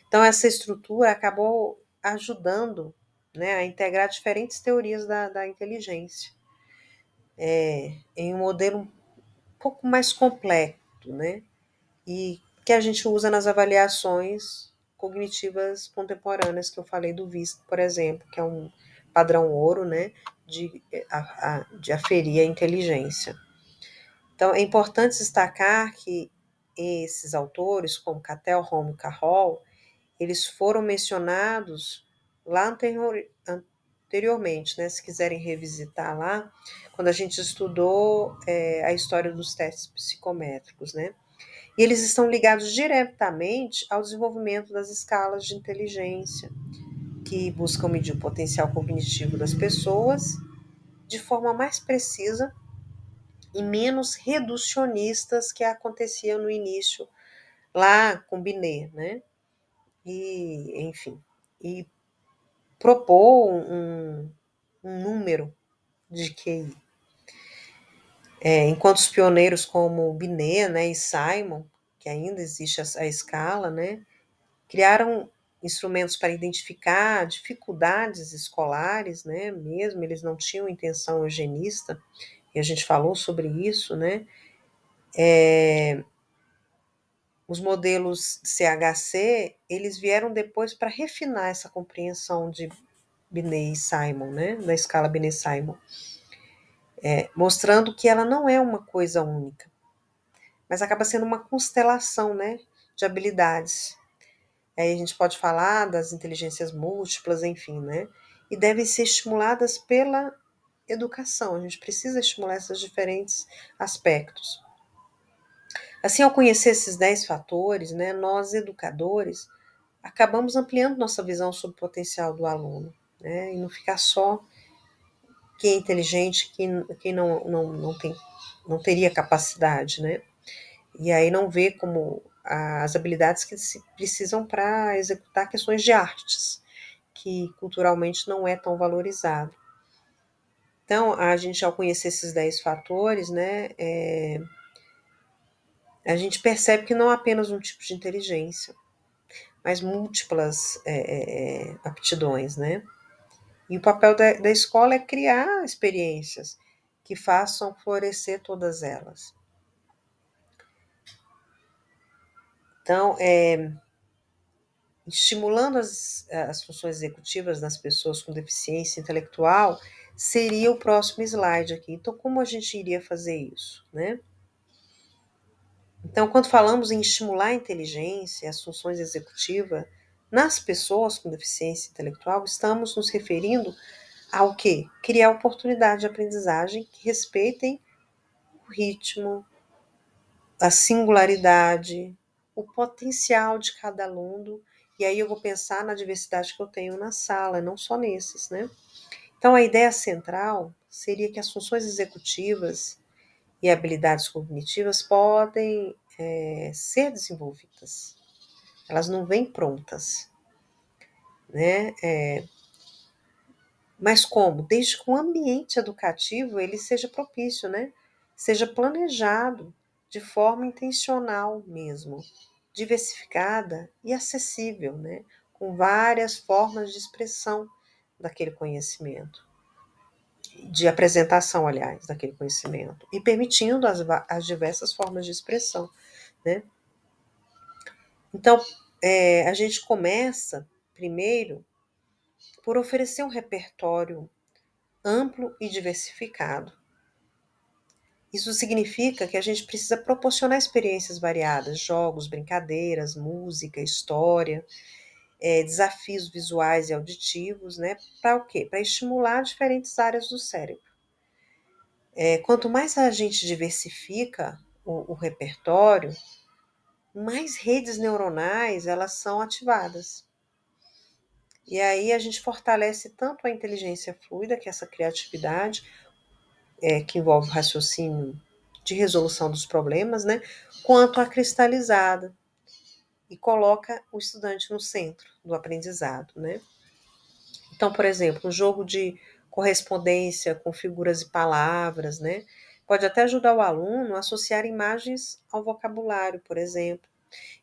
Então, essa estrutura acabou ajudando, né, a integrar diferentes teorias da inteligência, em um modelo um pouco mais completo, né, e que a gente usa nas avaliações cognitivas contemporâneas, que eu falei do VISC, por exemplo, que é um padrão ouro, né, de aferir a inteligência. Então, é importante destacar que esses autores, como Cattell, Holm e Carroll, eles foram mencionados lá anteriormente, né? Se quiserem revisitar lá, quando a gente estudou a história dos testes psicométricos, né? E eles estão ligados diretamente ao desenvolvimento das escalas de inteligência, que buscam medir o potencial cognitivo das pessoas de forma mais precisa e menos reducionistas que acontecia no início lá com Binet, né? E, enfim, e propor um número de QI. Enquanto os pioneiros como Binet, né, e Simon, que ainda existe a escala, né, criaram instrumentos para identificar dificuldades escolares, né, mesmo eles não tinham intenção eugenista, e a gente falou sobre isso, né, os modelos CHC, eles vieram depois para refinar essa compreensão de Binet e Simon, né, da escala Binet-Simon, mostrando que ela não é uma coisa única, mas acaba sendo uma constelação, né, de habilidades. Aí a gente pode falar das inteligências múltiplas, enfim, né, e devem ser estimuladas pela educação. A gente precisa estimular esses diferentes aspectos. Assim, ao conhecer esses 10 fatores, né, nós, educadores, acabamos ampliando nossa visão sobre o potencial do aluno, né, e não ficar só quem é inteligente, quem não teria capacidade, né? E aí não vê como as habilidades que se precisam para executar questões de artes, que culturalmente não é tão valorizado. Então, a gente, ao conhecer esses 10 fatores, né, a gente percebe que não há apenas um tipo de inteligência, mas múltiplas aptidões, né? E o papel da escola é criar experiências que façam florescer todas elas. Então, estimulando as funções executivas das pessoas com deficiência intelectual seria o próximo slide aqui. Então, como a gente iria fazer isso, né? Então, quando falamos em estimular a inteligência e as funções executivas nas pessoas com deficiência intelectual, estamos nos referindo ao quê? Criar oportunidades de aprendizagem que respeitem o ritmo, a singularidade, o potencial de cada aluno, e aí eu vou pensar na diversidade que eu tenho na sala, não só nesses, né? Então, a ideia central seria que as funções executivas e habilidades cognitivas podem ser desenvolvidas. Elas não vêm prontas, né? Mas como? Desde que o ambiente educativo ele seja propício, né? Seja planejado de forma intencional mesmo, diversificada e acessível, né? Com várias formas de expressão daquele conhecimento, de apresentação, aliás, daquele conhecimento, e permitindo as diversas formas de expressão, né? Então, a gente começa, primeiro, por oferecer um repertório amplo e diversificado, Isso significa que a gente precisa proporcionar experiências variadas, jogos, brincadeiras, música, história, desafios visuais e auditivos, né? Para o quê? Para estimular diferentes áreas do cérebro. Quanto mais a gente diversifica o repertório, mais redes neuronais elas são ativadas. E aí a gente fortalece tanto a inteligência fluida, que é essa criatividade, que envolve o raciocínio de resolução dos problemas, né? Quanto a cristalizada, e coloca o estudante no centro do aprendizado, né? Então, por exemplo, um jogo de correspondência com figuras e palavras, né? Pode até ajudar o aluno a associar imagens ao vocabulário, por exemplo,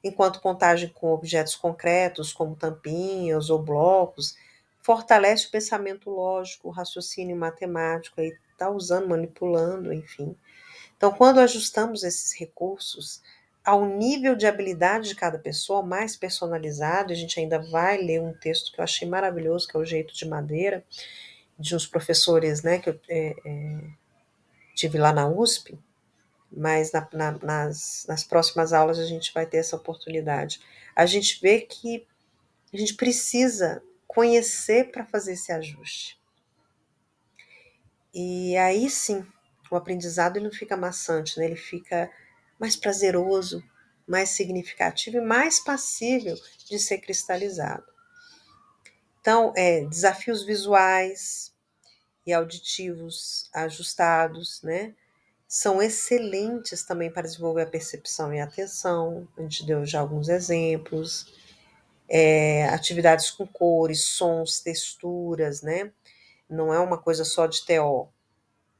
enquanto contagem com objetos concretos, como tampinhas ou blocos, fortalece o pensamento lógico, o raciocínio matemático, aí está usando, manipulando, enfim. Então, quando ajustamos esses recursos ao nível de habilidade de cada pessoa, mais personalizado, a gente ainda vai ler um texto que eu achei maravilhoso, que é O Jeito de Madeira, de uns professores, né, que eu tive lá na USP, mas nas próximas aulas a gente vai ter essa oportunidade. A gente vê que a gente precisa conhecer para fazer esse ajuste. E aí sim, o aprendizado ele não fica maçante, né? Ele fica mais prazeroso, mais significativo e mais passível de ser cristalizado. Então, desafios visuais e auditivos ajustados, né? São excelentes também para desenvolver a percepção e a atenção. A gente deu já alguns exemplos. Atividades com cores, sons, texturas, né? Não é uma coisa só de TO,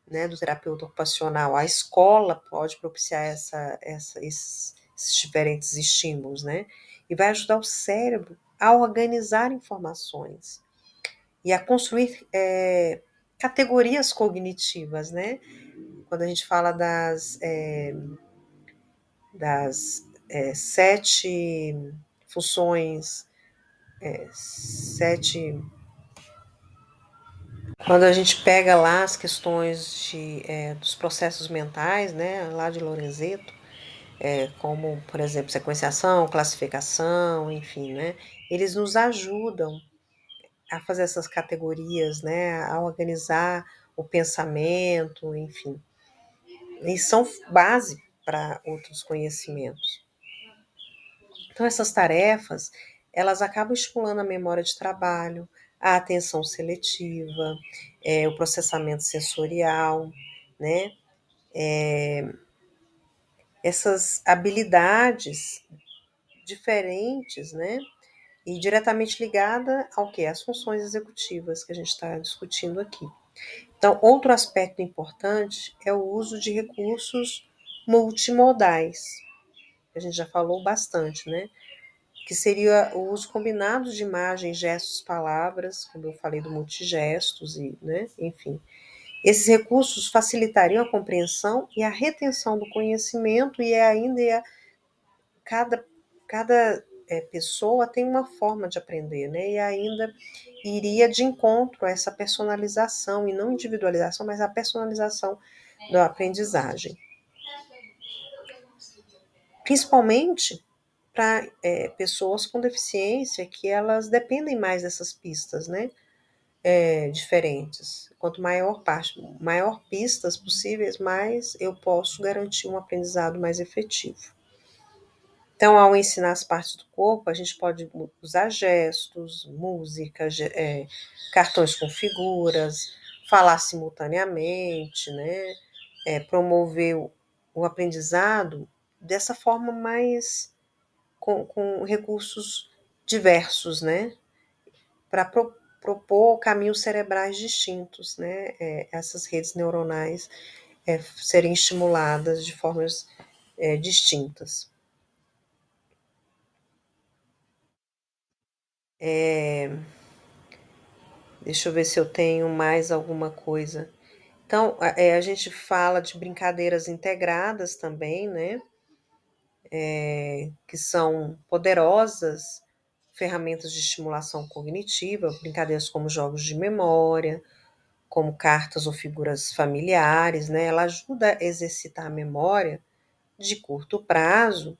né, do terapeuta ocupacional. A escola pode propiciar esses diferentes estímulos, né? E vai ajudar o cérebro a organizar informações e a construir categorias cognitivas, né? Quando a gente fala das 7 funções, 7. Quando a gente pega lá as questões dos processos mentais, né, lá de Lorenzetto, como, por exemplo, sequenciação, classificação, enfim, né, eles nos ajudam a fazer essas categorias, né, a organizar o pensamento, enfim, e são base para outros conhecimentos. Então, essas tarefas, elas acabam estimulando a memória de trabalho, a atenção seletiva, o processamento sensorial, né? Essas habilidades diferentes, né? E diretamente ligada ao que? As funções executivas que a gente está discutindo aqui. Então, outro aspecto importante é o uso de recursos multimodais, que a gente já falou bastante, né? Que seria o uso combinado de imagens, gestos, palavras, como eu falei do multigestos, e, né, enfim. Esses recursos facilitariam a compreensão e a retenção do conhecimento e cada, cada pessoa tem uma forma de aprender, né, e ainda iria de encontro a essa personalização, e não individualização, mas a personalização da aprendizagem. Principalmente para pessoas com deficiência, que elas dependem mais dessas pistas, né? Diferentes. Quanto maior pistas possíveis, mais eu posso garantir um aprendizado mais efetivo. Então, ao ensinar as partes do corpo, a gente pode usar gestos, música, cartões com figuras, falar simultaneamente, né? Promover o aprendizado dessa forma mais com recursos diversos, né? Para propor caminhos cerebrais distintos, né? Essas redes neuronais serem estimuladas de formas distintas. Deixa eu ver se eu tenho mais alguma coisa. Então, a gente fala de brincadeiras integradas também, né? Que são poderosas ferramentas de estimulação cognitiva, brincadeiras como jogos de memória, como cartas ou figuras familiares, né? Ela ajuda a exercitar a memória de curto prazo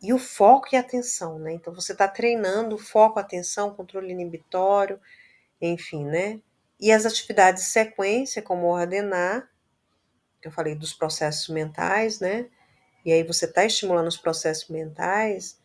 e o foco e a atenção, né? Então você está treinando o foco, atenção, controle inibitório, enfim, né? E as atividades de sequência, como ordenar, que eu falei dos processos mentais, né? E aí você está estimulando os processos mentais,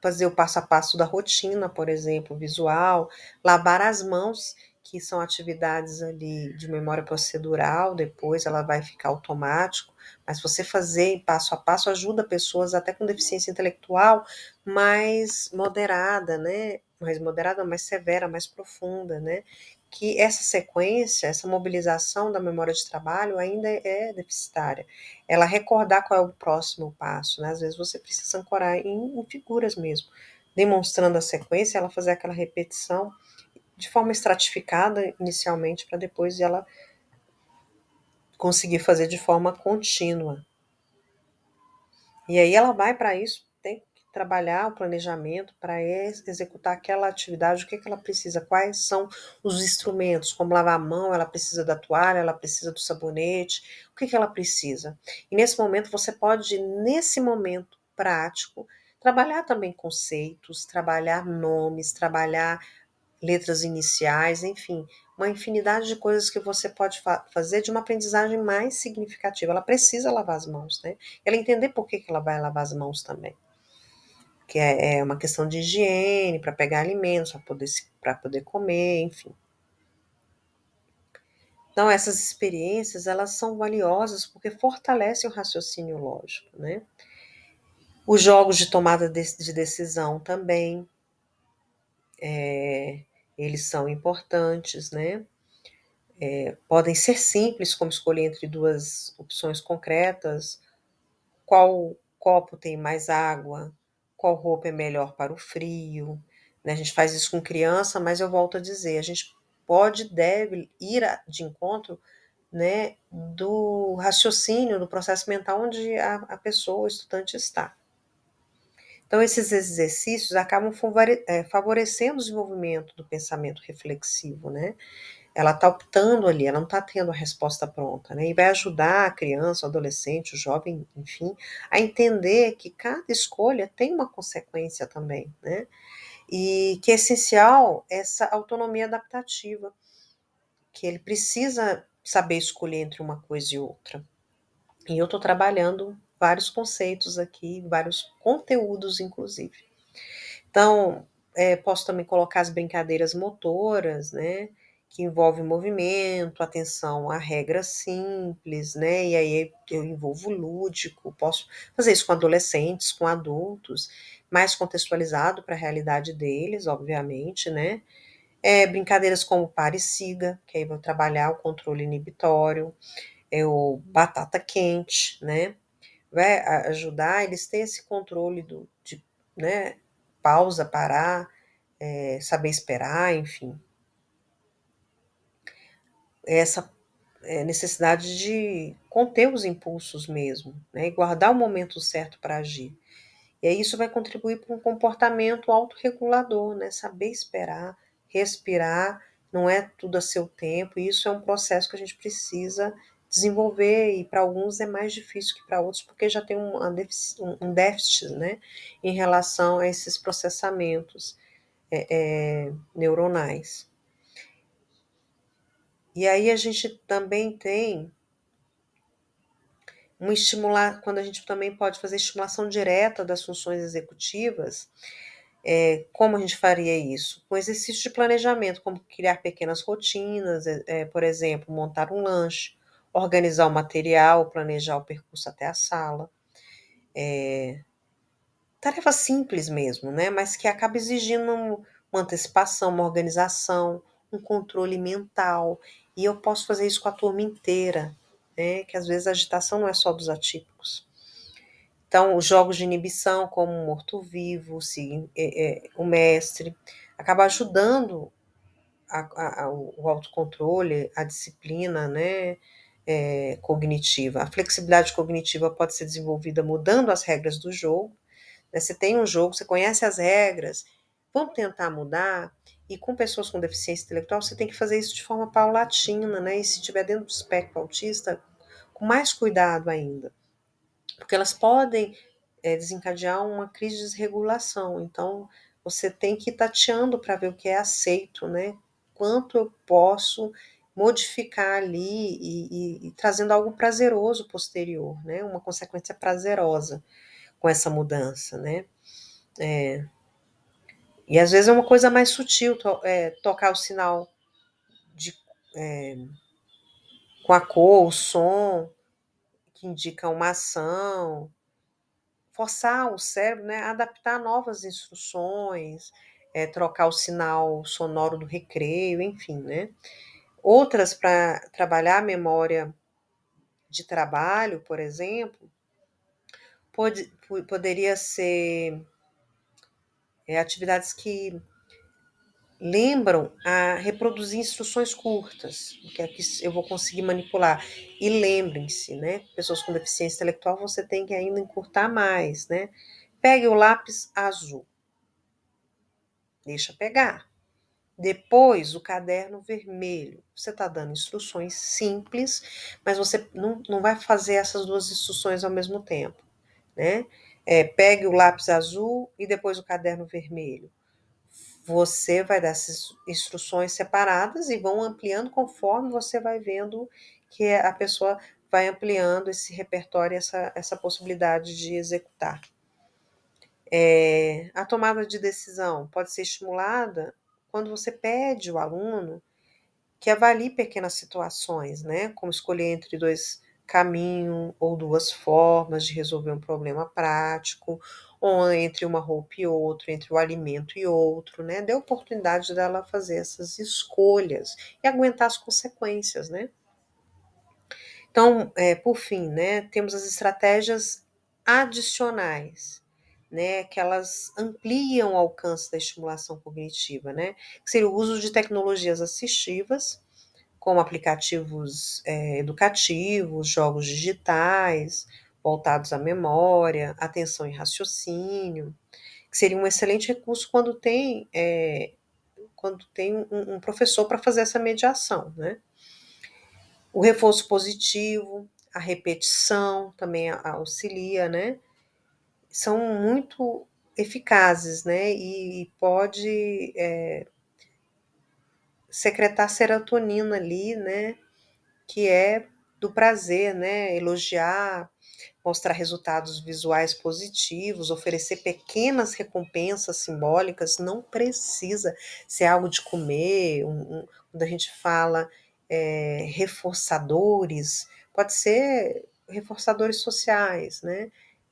fazer o passo a passo da rotina, por exemplo, visual, lavar as mãos, que são atividades ali de memória procedural, depois ela vai ficar automático, mas você fazer passo a passo ajuda pessoas até com deficiência intelectual mais moderada, né? Mais moderada, mais severa, mais profunda, né? Que essa sequência, essa mobilização da memória de trabalho ainda é deficitária. Ela recordar qual é o próximo passo, né? Às vezes você precisa ancorar em figuras mesmo, demonstrando a sequência, ela fazer aquela repetição de forma estratificada inicialmente, para depois ela conseguir fazer de forma contínua. E aí ela vai para isso, tem que trabalhar o planejamento para executar aquela atividade, o que ela precisa, quais são os instrumentos, como lavar a mão, ela precisa da toalha, ela precisa do sabonete, o que ela precisa. E nesse momento você pode, nesse momento prático, trabalhar também conceitos, trabalhar nomes, trabalhar letras iniciais, enfim, uma infinidade de coisas que você pode fazer de uma aprendizagem mais significativa. Ela precisa lavar as mãos, né? Ela entender por que ela vai lavar as mãos também. Que é uma questão de higiene, para pegar alimentos, para poder comer, enfim. Então, essas experiências, elas são valiosas porque fortalecem o raciocínio lógico, né? Os jogos de tomada de decisão também, eles são importantes, né? Podem ser simples, como escolher entre duas opções concretas, qual copo tem mais água, qual roupa é melhor para o frio, né? A gente faz isso com criança, mas eu volto a dizer, a gente pode, deve ir de encontro, né, do raciocínio, do processo mental onde a pessoa, o estudante está. Então, esses exercícios acabam favorecendo o desenvolvimento do pensamento reflexivo, né? Ela está optando ali, ela não está tendo a resposta pronta, né? E vai ajudar a criança, o adolescente, o jovem, enfim, a entender que cada escolha tem uma consequência também, né? E que é essencial essa autonomia adaptativa, que ele precisa saber escolher entre uma coisa e outra. E eu estou trabalhando vários conceitos aqui, vários conteúdos, inclusive. Então, posso também colocar as brincadeiras motoras, né? Que envolve movimento, atenção a regras simples, né? E aí eu envolvo o lúdico, posso fazer isso com adolescentes, com adultos, mais contextualizado para a realidade deles, obviamente, né? Brincadeiras como pare e siga, que aí vou trabalhar o controle inibitório, o batata quente, né? Vai ajudar eles ter esse controle né? Pausa, parar, saber esperar, enfim. Essa necessidade de conter os impulsos mesmo, né? E guardar o momento certo para agir. E aí isso vai contribuir para um comportamento autorregulador, né? Saber esperar, respirar, não é tudo a seu tempo, e isso é um processo que a gente precisa desenvolver, e para alguns é mais difícil que para outros, porque já tem um déficit, né? Em relação a esses processamentos neuronais. E aí a gente também tem quando a gente também pode fazer estimulação direta das funções executivas. Como a gente faria isso? Com exercício de planejamento, como criar pequenas rotinas, por exemplo, montar um lanche, organizar o material, planejar o percurso até a sala. Tarefa simples mesmo, né? Mas que acaba exigindo uma antecipação, uma organização, um controle mental. E eu posso fazer isso com a turma inteira, né? Que às vezes a agitação não é só dos atípicos. Então, os jogos de inibição, como o morto-vivo, o mestre, acaba ajudando o autocontrole, a disciplina, né, cognitiva. A flexibilidade cognitiva pode ser desenvolvida mudando as regras do jogo, né? Você tem um jogo, você conhece as regras, Vamos tentar mudar, e com pessoas com deficiência intelectual você tem que fazer isso de forma paulatina, né? E se estiver dentro do espectro autista, com mais cuidado ainda, porque elas podem desencadear uma crise de desregulação. Então, você tem que ir tateando para ver o que é aceito, né? Quanto eu posso modificar ali e trazendo algo prazeroso posterior, né? Uma consequência prazerosa com essa mudança, né? E às vezes é uma coisa mais sutil, tocar o sinal de, é, com a cor, o som, que indica uma ação, forçar o cérebro, né, a adaptar novas instruções, trocar o sinal sonoro do recreio, enfim, né? Outras para trabalhar a memória de trabalho, por exemplo, poderia ser atividades que lembram a reproduzir instruções curtas, que é que eu vou conseguir manipular. E lembrem-se, né? Pessoas com deficiência intelectual, você tem que ainda encurtar mais, né? Pegue o lápis azul, deixa pegar. Depois, o caderno vermelho. Você está dando instruções simples, mas você não vai fazer essas duas instruções ao mesmo tempo, né? Pegue o lápis azul e depois o caderno vermelho. Você vai dar essas instruções separadas e vão ampliando conforme você vai vendo que a pessoa vai ampliando esse repertório, essa possibilidade de executar. A tomada de decisão pode ser estimulada quando você pede ao aluno que avalie pequenas situações, né? Como escolher entre dois caminhos ou duas formas de resolver um problema prático, ou entre uma roupa e outra, entre o alimento e outro, né? Dê oportunidade dela fazer essas escolhas e aguentar as consequências, né? Então, por fim, né, temos as estratégias adicionais, né, que elas ampliam o alcance da estimulação cognitiva, né? Que seria o uso de tecnologias assistivas, como aplicativos educativos, jogos digitais, voltados à memória, atenção e raciocínio, que seria um excelente recurso quando tem um professor para fazer essa mediação, né? O reforço positivo, a repetição também auxilia, né? São muito eficazes, né? E pode secretar serotonina ali, né? Que é do prazer, né? Elogiar, mostrar resultados visuais positivos, oferecer pequenas recompensas simbólicas, não precisa ser algo de comer, quando a gente fala reforçadores, pode ser reforçadores sociais, né?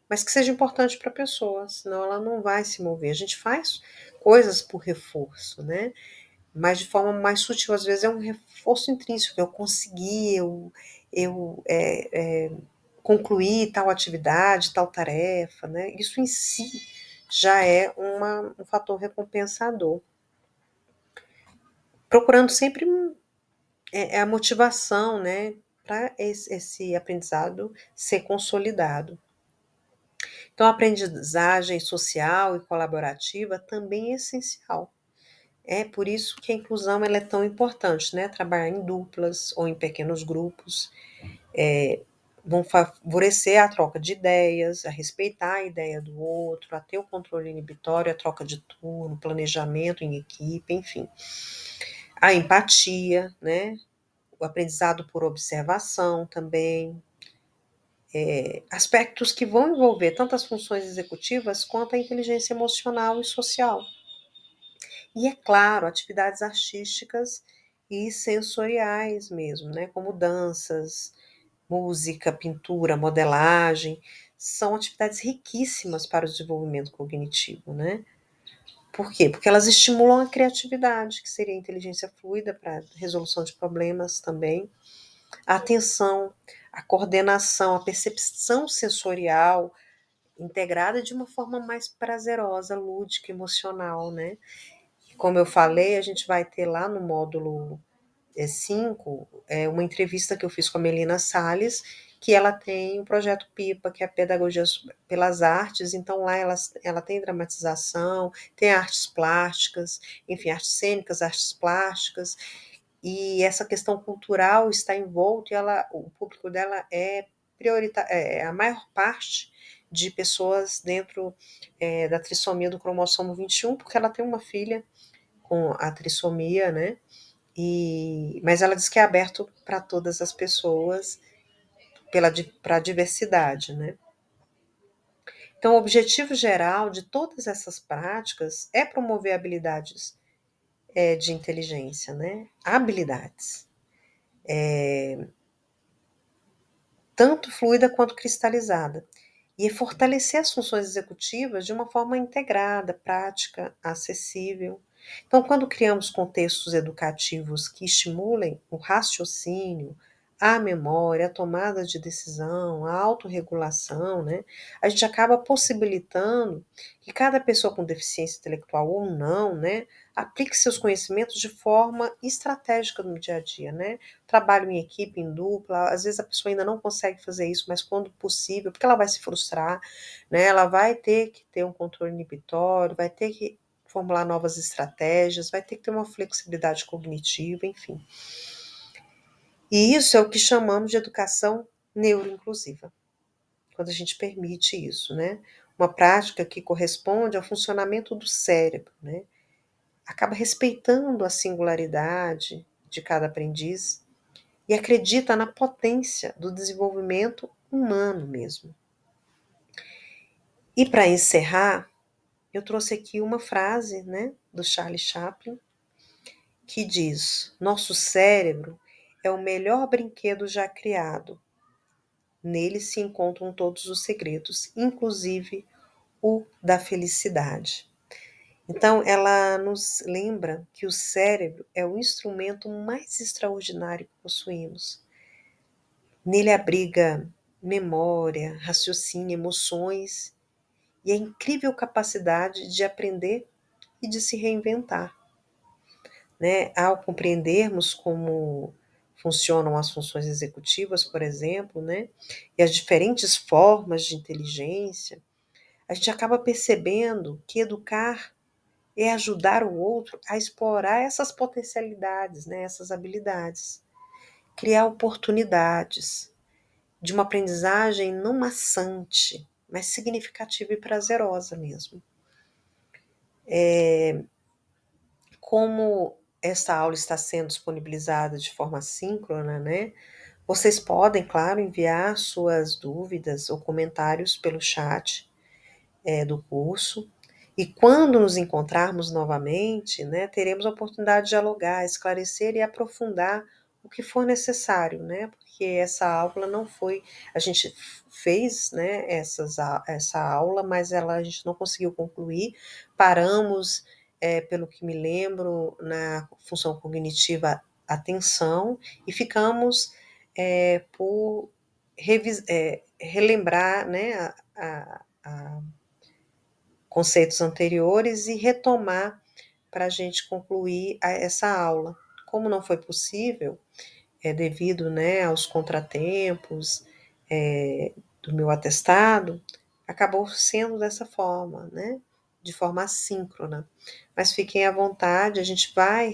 Mas que seja importante para a pessoa, senão ela não vai se mover. A gente faz coisas por reforço, né? Mas de forma mais sutil, às vezes é um reforço intrínseco, eu consegui, eu concluí tal atividade, tal tarefa, né? Isso em si já é um fator recompensador. Procurando sempre a motivação, né? Para esse aprendizado ser consolidado. Então, a aprendizagem social e colaborativa também é essencial. É por isso que a inclusão ela é tão importante, né? Trabalhar em duplas ou em pequenos grupos vão favorecer a troca de ideias, a respeitar a ideia do outro, a ter o controle inibitório, a troca de turno, planejamento em equipe, enfim. A empatia, né? O aprendizado por observação também. Aspectos que vão envolver tanto as funções executivas quanto a inteligência emocional e social. E, é claro, atividades artísticas e sensoriais mesmo, né? Como danças, música, pintura, modelagem, são atividades riquíssimas para o desenvolvimento cognitivo, né? Por quê? Porque elas estimulam a criatividade, que seria a inteligência fluida para resolução de problemas também, a atenção, a coordenação, a percepção sensorial integrada de uma forma mais prazerosa, lúdica, emocional, né? Como eu falei, a gente vai ter lá no módulo 5 uma entrevista que eu fiz com a Melina Salles, que ela tem o projeto PIPA, que é a Pedagogia pelas Artes, então lá ela tem dramatização, tem artes plásticas, enfim, artes cênicas, artes plásticas, e essa questão cultural está envolta, e o público dela é prioritário, é a maior parte de pessoas dentro da trissomia do cromossomo 21, porque ela tem uma filha com a trissomia, né? Mas ela diz que é aberto para todas as pessoas, para a diversidade, né? Então, o objetivo geral de todas essas práticas é promover habilidades de inteligência, né? Habilidades, tanto fluida quanto cristalizada, e fortalecer as funções executivas de uma forma integrada, prática, acessível. Então, quando criamos contextos educativos que estimulem o raciocínio, a memória, a tomada de decisão, a autorregulação, né, a gente acaba possibilitando que cada pessoa com deficiência intelectual ou não, né, aplique seus conhecimentos de forma estratégica no dia a dia, né? Trabalho em equipe, em dupla, às vezes a pessoa ainda não consegue fazer isso, mas quando possível, porque ela vai se frustrar, né? Ela vai ter que ter um controle inibitório, vai ter que formular novas estratégias, vai ter que ter uma flexibilidade cognitiva, enfim. E isso é o que chamamos de educação neuroinclusiva, quando a gente permite isso, né? Uma prática que corresponde ao funcionamento do cérebro, né? Acaba respeitando a singularidade de cada aprendiz e acredita na potência do desenvolvimento humano mesmo. E para encerrar, eu trouxe aqui uma frase, né, do Charlie Chaplin, que diz: Nosso cérebro é o melhor brinquedo já criado. Nele se encontram todos os segredos, inclusive o da felicidade. Então, ela nos lembra que o cérebro é o instrumento mais extraordinário que possuímos. Nele abriga memória, raciocínio, emoções e a incrível capacidade de aprender e de se reinventar, né? Ao compreendermos como funcionam as funções executivas, por exemplo, né? E as diferentes formas de inteligência, a gente acaba percebendo que educar é ajudar o outro a explorar essas potencialidades, né? Essas habilidades, criar oportunidades de uma aprendizagem não maçante, mas significativa e prazerosa mesmo. Como essa aula está sendo disponibilizada de forma síncrona, né? Vocês podem, claro, enviar suas dúvidas ou comentários pelo chat do curso. E quando nos encontrarmos novamente, né, teremos a oportunidade de dialogar, esclarecer e aprofundar o que for necessário, né? Porque essa aula não foi, a gente fez, né, essa aula, mas a gente não conseguiu concluir. Paramos, pelo que me lembro, na função cognitiva atenção e ficamos por relembrar, né, a conceitos anteriores e retomar para a gente concluir essa aula. Como não foi possível, devido, né, aos contratempos do meu atestado, acabou sendo dessa forma, né, de forma assíncrona. Mas fiquem à vontade, a gente vai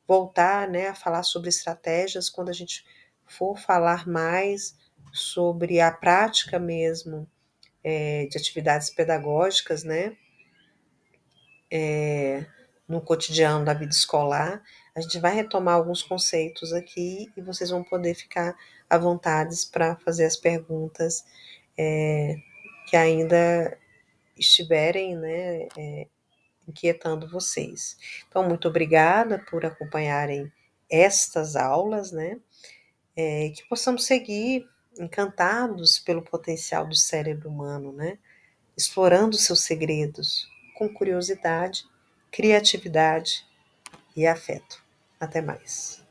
voltar, né, a falar sobre estratégias quando a gente for falar mais sobre a prática mesmo de atividades pedagógicas, né, no cotidiano da vida escolar. A gente vai retomar alguns conceitos aqui e vocês vão poder ficar à vontade para fazer as perguntas que ainda estiverem, né, inquietando vocês. Então, muito obrigada por acompanharem estas aulas, né, que possamos seguir encantados pelo potencial do cérebro humano, né, explorando seus segredos com curiosidade, criatividade e afeto. Até mais.